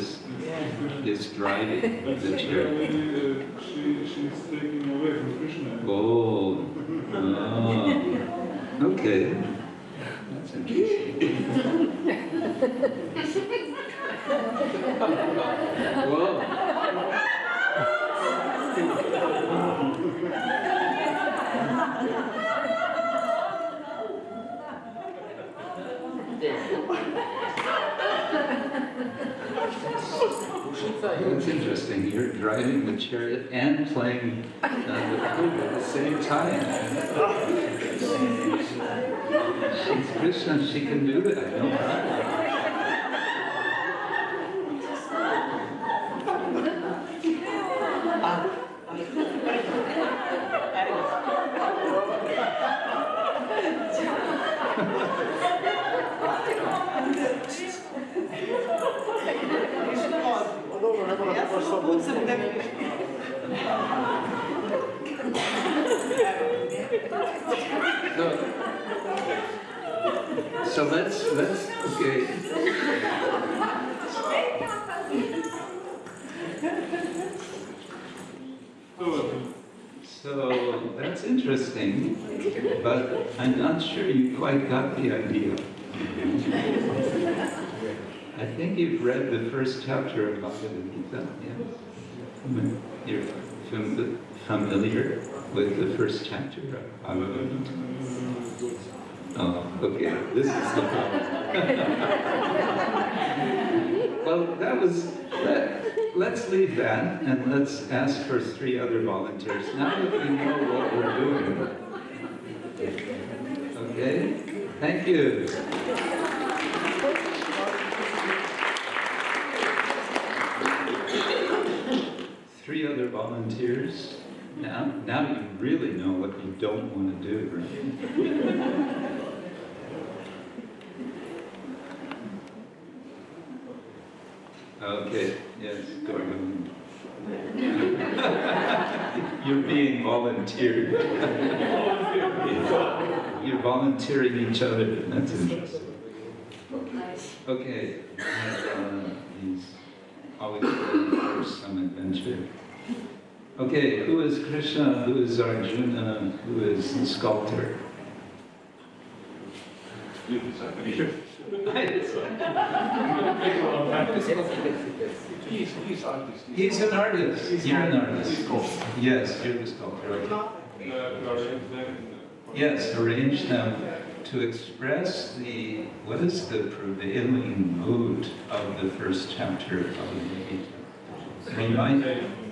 driving the chariot. She's taking away from Krishna. Oh, okay. That's interesting. Whoa. That's interesting. You're driving the chariot and playing the flute at the same time. She's Krishna, she can do that, no problem. So let's okay. So that's interesting, but I'm not sure you quite got the idea. I think you've read the first chapter of Bhagavad-gītā, yeah? You're familiar with the first chapter of Bhagavad-gītā? Oh, okay, this is the problem. Well, let's leave that and let's ask for 3 other volunteers. Now that we know what we're doing. Okay? Thank you. Three other volunteers. Now you really know what you don't want to do, right? Okay, yes, Gauranga. You're being volunteered. You're volunteering each other. That's interesting. Okay, he's always ready for some adventure. Okay, who is Krishna? Who is Arjuna? Who is the sculptor? You decide. He's artist. He's an artist. You're an artist. Yes, you're the sculptor. Yes, arrange them to express what is the prevailing mood of the first chapter of the Gita. We might,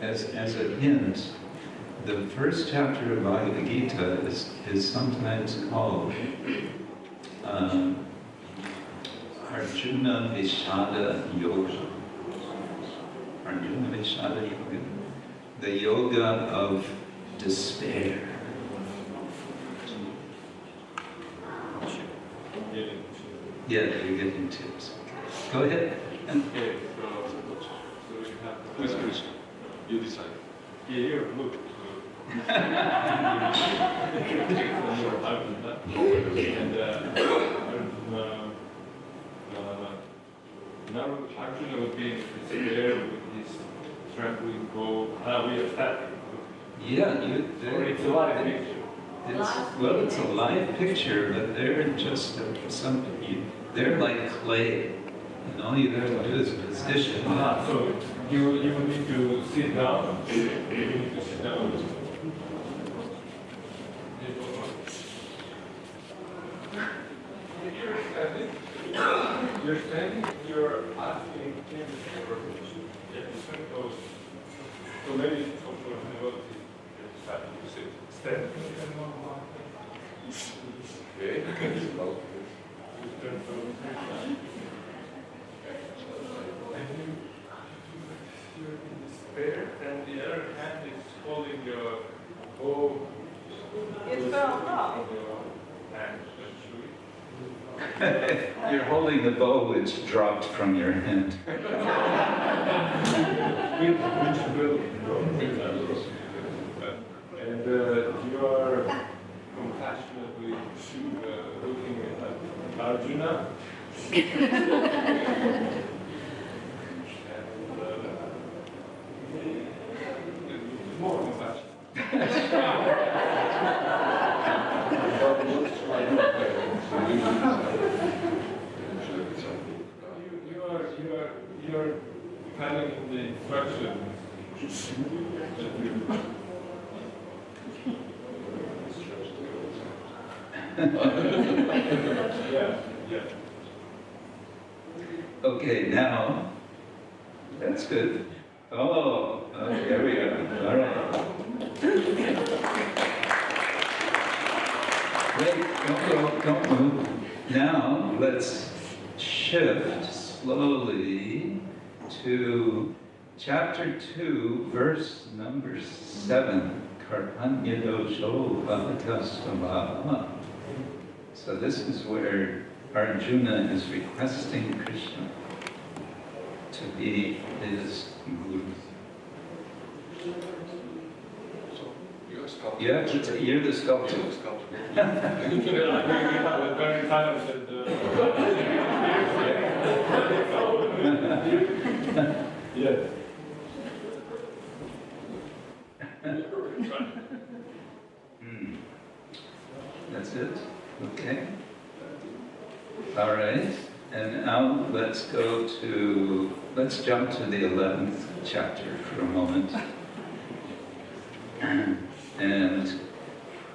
as a hint, the first chapter of Bhagavad-gītā is sometimes called Arjuna Vishada Yoga. Arjuna Vishada Yoga. The yoga of despair. Yeah, you're getting tips. Go ahead. Okay, so we have... Who is Krishna? You decide. Yeah, you're good. Now Arjuna would be in despair with his trembling bow. We are happy. Yeah, it's a live picture. It's a live picture, but they're just they're like clay. And all you have to do is position. So you need to sit down. You need to sit down. You're standing, you're asking him for permission. So maybe for the devotee, it's happy to sit. Stand. Okay. And you're in despair, and the other hand is holding your bow. It fell off. You're holding the bow which dropped from your hand. Which will go. And you are compassionately looking at Arjuna. And more compassion. You're following the instructions. Yeah. Okay, now, that's good. Oh, there we go. All right. Wait, don't move. Now, let's shift slowly to chapter 2, verse number 7. Karpanyadosho bhavatasvabhava. So this is where Arjuna is requesting Krishna to be his guru. Yeah, you're the sculptor. Yeah. That's it? Okay. All right. And now let's jump to the 11th chapter for a moment. And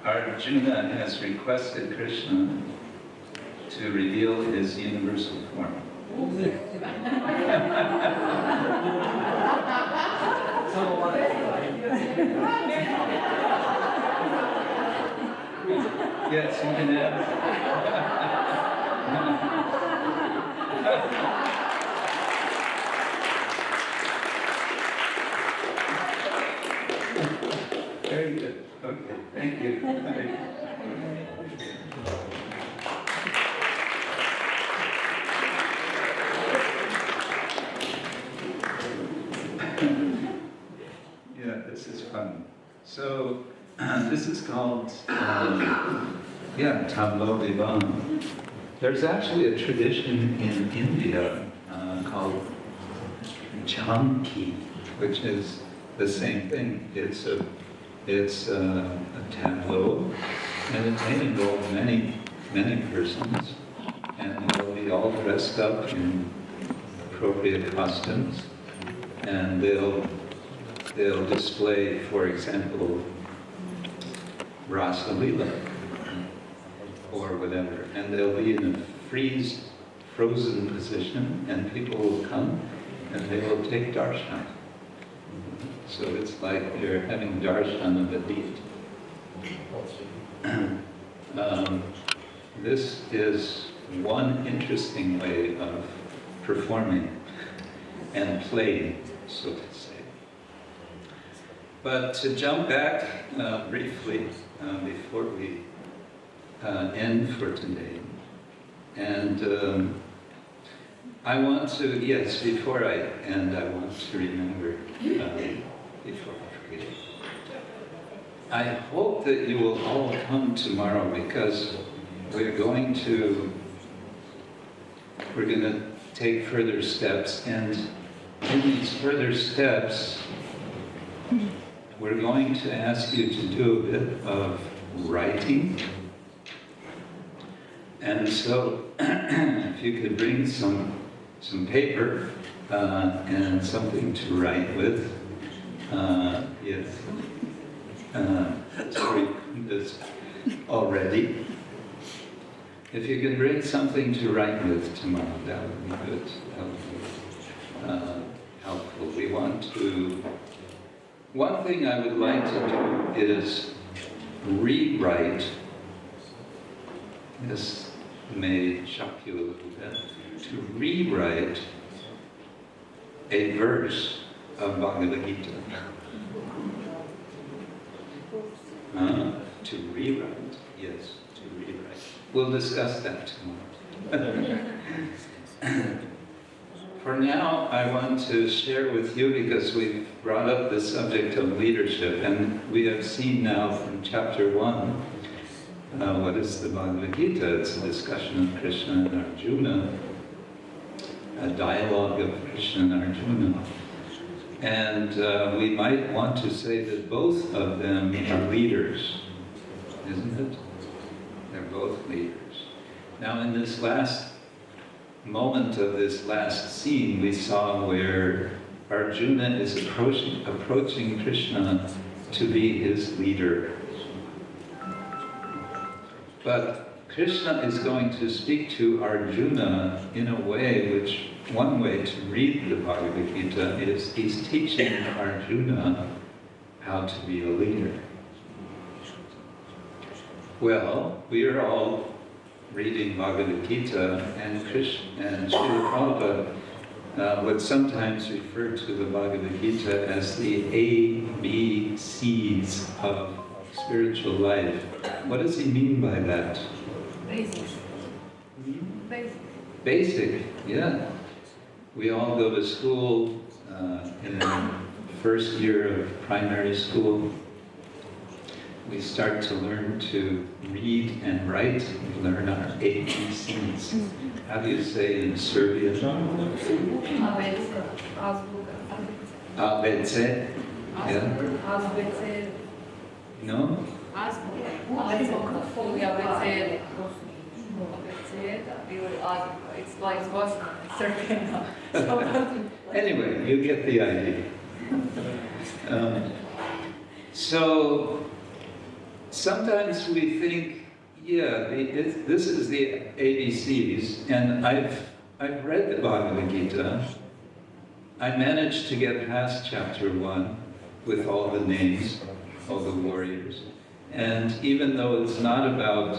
Arjuna has requested Krishna to reveal his universal form. Yes, you can add. Very good. Okay, thank you. Yeah, this is fun. So, this is called, tableaux vivants. There's actually a tradition in India called Chanki, which is the same thing. It's a tableau, and it may involve many persons, and they'll be all dressed up in appropriate costumes, and they'll display, for example, Rasa Līlā or whatever, and they'll be in a frozen position, and people will come and they will take darshan. So it's like you're having darshan of a deity. This is one interesting way of performing and playing, so to say. But to jump back briefly before we end for today, and I want to, yes, before I end, I want to remember, before I forget, I hope that you will all come tomorrow, because we're going to take further steps, and in these further steps, we're going to ask you to do a bit of writing. And so, if you could bring some paper and something to write with, yes, sorry, this already. If you can bring something to write with tomorrow, that would be good. That would be helpful. We want to. One thing I would like to do is rewrite. This may shock you a little bit. To rewrite a verse of Bhagavad-gītā. To rewrite, yes, to rewrite. We'll discuss that tomorrow. For now, I want to share with you, because we've brought up the subject of leadership, and we have seen now from chapter 1, what is the Bhagavad-gītā? It's a discussion of Krishna and Arjuna, a dialogue of Krishna and Arjuna. And we might want to say that both of them are leaders, isn't it? They're both leaders. Now, in this last moment of this last scene, we saw where Arjuna is approaching Krishna to be his leader. But Krishna is going to speak to Arjuna in a way which, one way to read the Bhagavad-gītā is he's teaching Arjuna how to be a leader. Well, we are all reading Bhagavad-gītā, and Krishna and Srila Prabhupada would sometimes refer to the Bhagavad-gītā as the ABCs of spiritual life. What does he mean by that? Basic. Basic. Basic, yeah. We all go to school in the first year of primary school. We start to learn to read and write. We learn our ABCs. How do you say in Serbian? ABC. Yeah. No? It's like Bosnia, Serbia. Anyway, you get the idea. So sometimes we think, yeah, this is the ABCs, and I've read the Bhagavad-gītā. I managed to get past chapter 1 with all the names, all the warriors. And even though it's not about,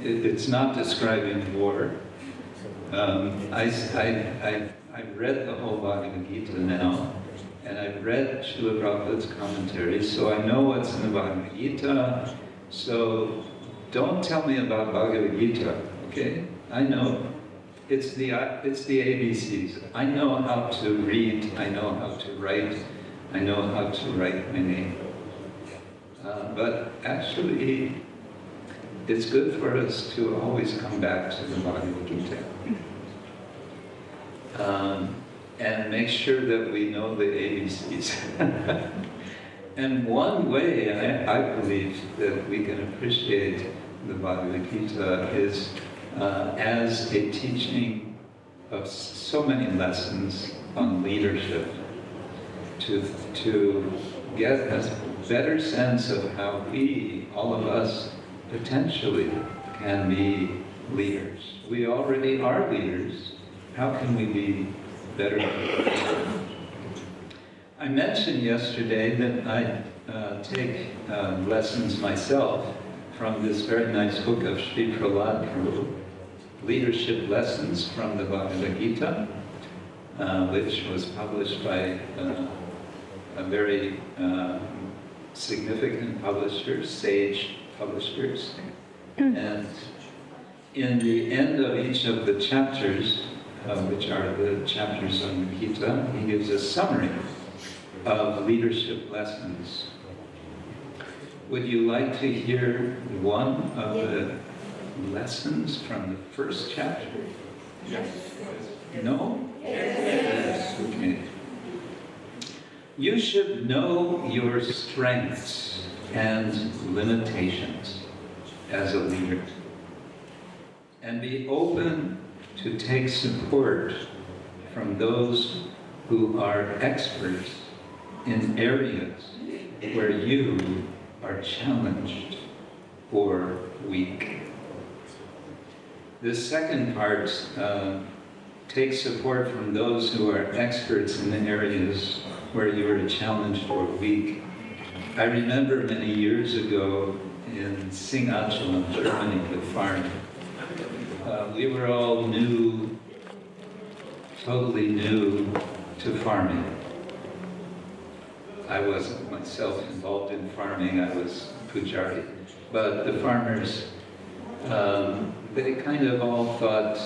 it's not describing war, I've read the whole Bhagavad-gītā now, and I've read Srila Prabhupada's commentaries, so I know what's in the Bhagavad-gītā. So don't tell me about Bhagavad-gītā, okay? I know. It's the ABCs. I know how to read, I know how to write, I know how to write my name. But actually, it's good for us to always come back to the Bhagavad-gītā. And make make sure that we know the ABCs. And one way I believe that we can appreciate the Bhagavad-gītā is as a teaching of so many lessons on leadership, to get a better sense of how we, all of us, potentially can be leaders. We already are leaders. How can we be better leaders? I mentioned yesterday that I take lessons myself from this very nice book of Sri Prahlad Prabhu, Leadership Lessons from the Bhagavad-gītā, which was published by a very significant publisher, Sage Publishers. And in the end of each of the chapters, which are the chapters on the Gita, he gives a summary of leadership lessons. Would you like to hear one of the lessons from the first chapter? Yes. No? Yes. Okay. You should know your strengths and limitations as a leader, and be open to take support from those who are experts in areas where you are challenged or weak. This second part takes support from those who are experts in the areas where you are challenged or weak. I remember many years ago in Singachalam, Germany, the farm. We were all new, totally new to farming. I wasn't myself involved in farming, I was pujari. But the farmers, they kind of all thought,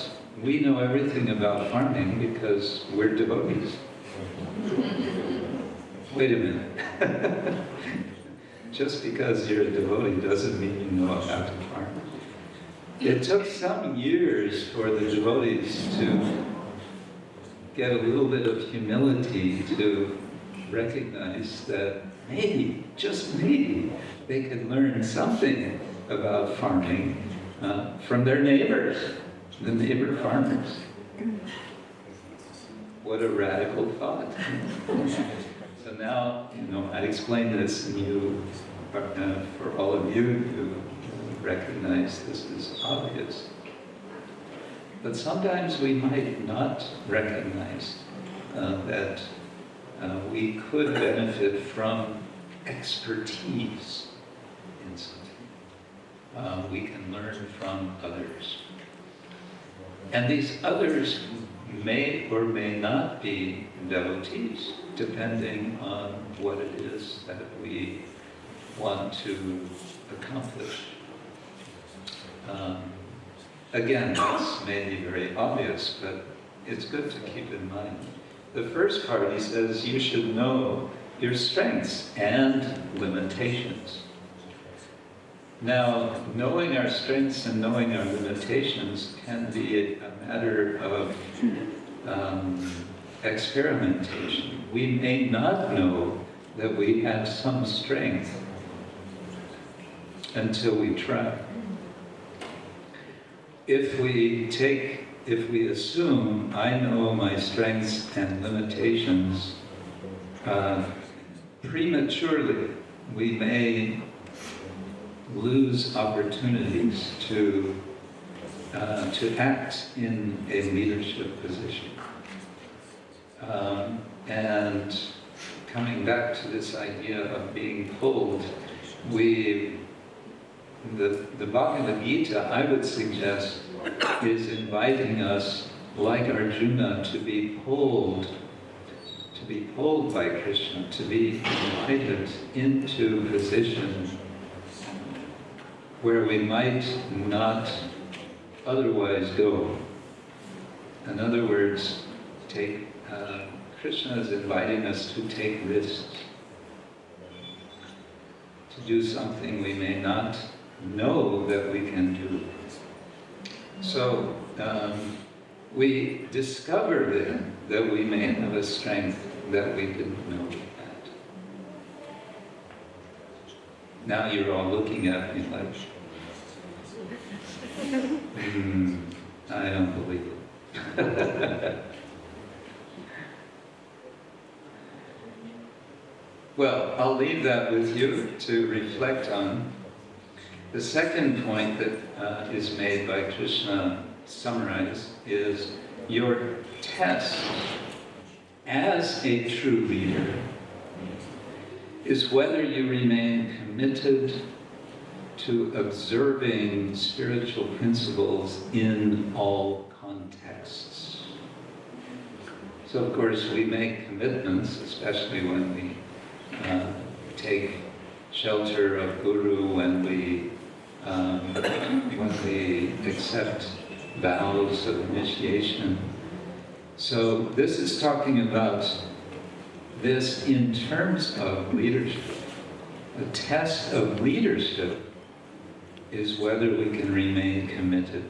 we know everything about farming because we're devotees. Wait a minute. Just because you're a devotee doesn't mean you know how to farm. It took some years for the devotees to get a little bit of humility to recognize that maybe, just maybe, they could learn something about farming from their neighbors, the neighbor farmers. What a radical thought. So now, I explain this, and you, for all of you, you recognize this is obvious. But sometimes we might not recognize that we could benefit from expertise in something. We can learn from others. And these others may or may not be devotees, depending on what it is that we want to accomplish. Again, that's maybe very obvious, but it's good to keep in mind. The first part, he says, you should know your strengths and limitations. Now, knowing our strengths and knowing our limitations can be a matter of experimentation. We may not know that we have some strength until we try. If we assume I know my strengths and limitations prematurely, we may lose opportunities to act in a leadership position. And coming back to this idea of being pulled, the Bhagavad-gītā, I would suggest, is inviting us, like Arjuna, to be pulled by Krishna, to be invited into a position where we might not otherwise go. In other words, Krishna is inviting us to take risks, to do something we may not know that we can do. So, we discover then that we may have a strength that we didn't know we had. Now you're all looking at me like, I don't believe it. Well, I'll leave that with you to reflect on. The second point that is made by Krishna, summarized, is your test as a true leader is whether you remain committed to observing spiritual principles in all contexts. So of course we make commitments, especially when we take shelter of Guru, when we accept vows of initiation. So this is talking about this in terms of leadership. The test of leadership is whether we can remain committed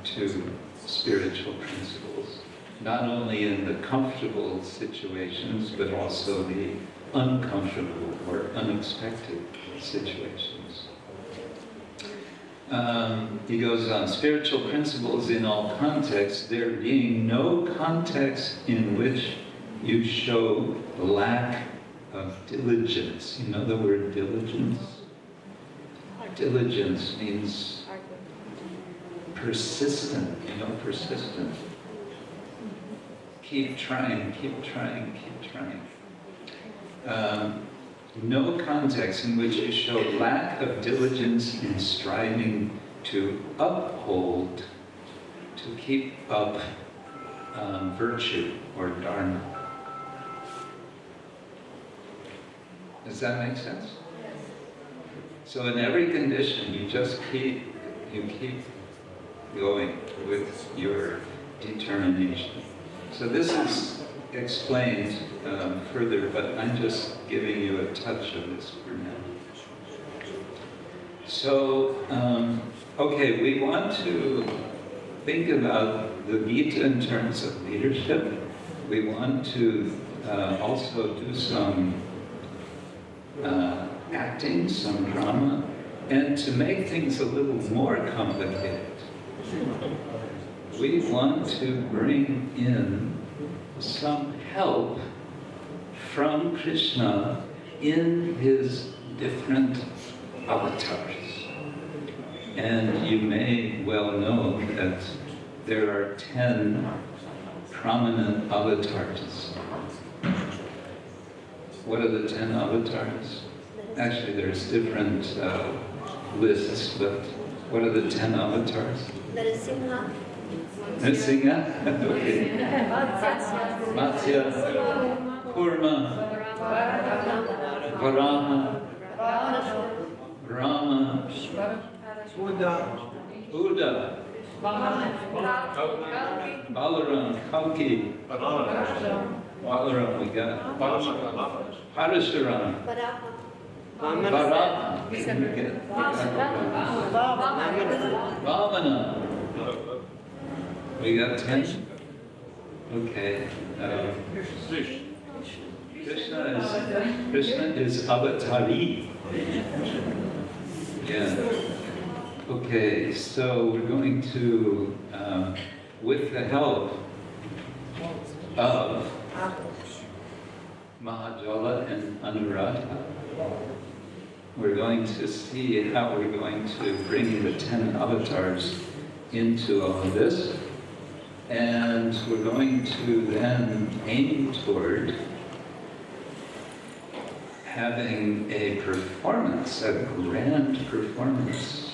to spiritual principles, not only in the comfortable situations, but also the uncomfortable or unexpected situations. He goes on, spiritual principles in all contexts, there being no context in which you show lack of diligence. You know the word diligence? Diligence means persistent, persistent. Keep trying, keep trying, keep trying. No context in which you show lack of diligence in striving to uphold, to keep up virtue or dharma. Does that make sense? So in every condition, you just keep going with your determination. So this is explained further, but I'm just giving you a touch of this for now. So, okay, we want to think about the Gita in terms of leadership. We want to also do some acting, some drama, and to make things a little more complicated, we want to bring in some help from Krishna in his different avatars. And you may well know that there are 10 prominent avatars. What are the 10 avatars? Actually, there's different lists, but what are the 10 avatars? Narasimha. Narasimha? Okay. Matsya, Kurma, Varaha, Rama, Buddha, Balaram, Kalki, Balaram, we got Parashuram, Varaha, Vamana. We got 10. Okay. Krishna is avatari. Yeah. Okay, so we're going to, with the help of Mahajala and Anuradha, we're going to see how we're going to bring the 10 avatars into all of this. And we're going to then aim toward having a performance, a grand performance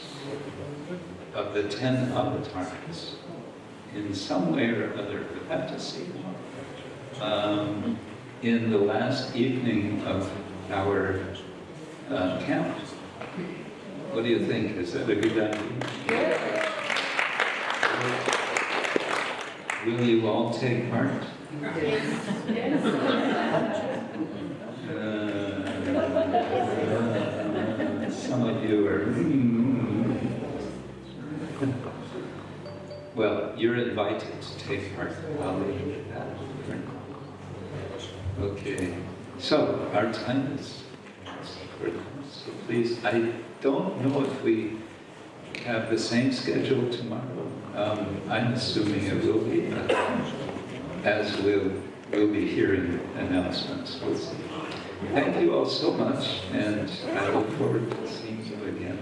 of the 10 avatars in some way or other. We have to see in the last evening of our camp. What do you think? Is that a good idea? Will you all take part? Some of you are. well, you're invited to take part. I'll leave it at that. Okay, so our time is so please, I don't know if we have the same schedule tomorrow. I'm assuming it will be, but as we'll be hearing announcements. We'll see. Thank you all so much, and I look forward to seeing you again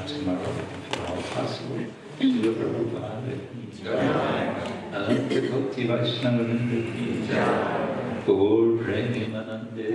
tomorrow, if at all possible. Devotee Vaishnava Gaur Premanande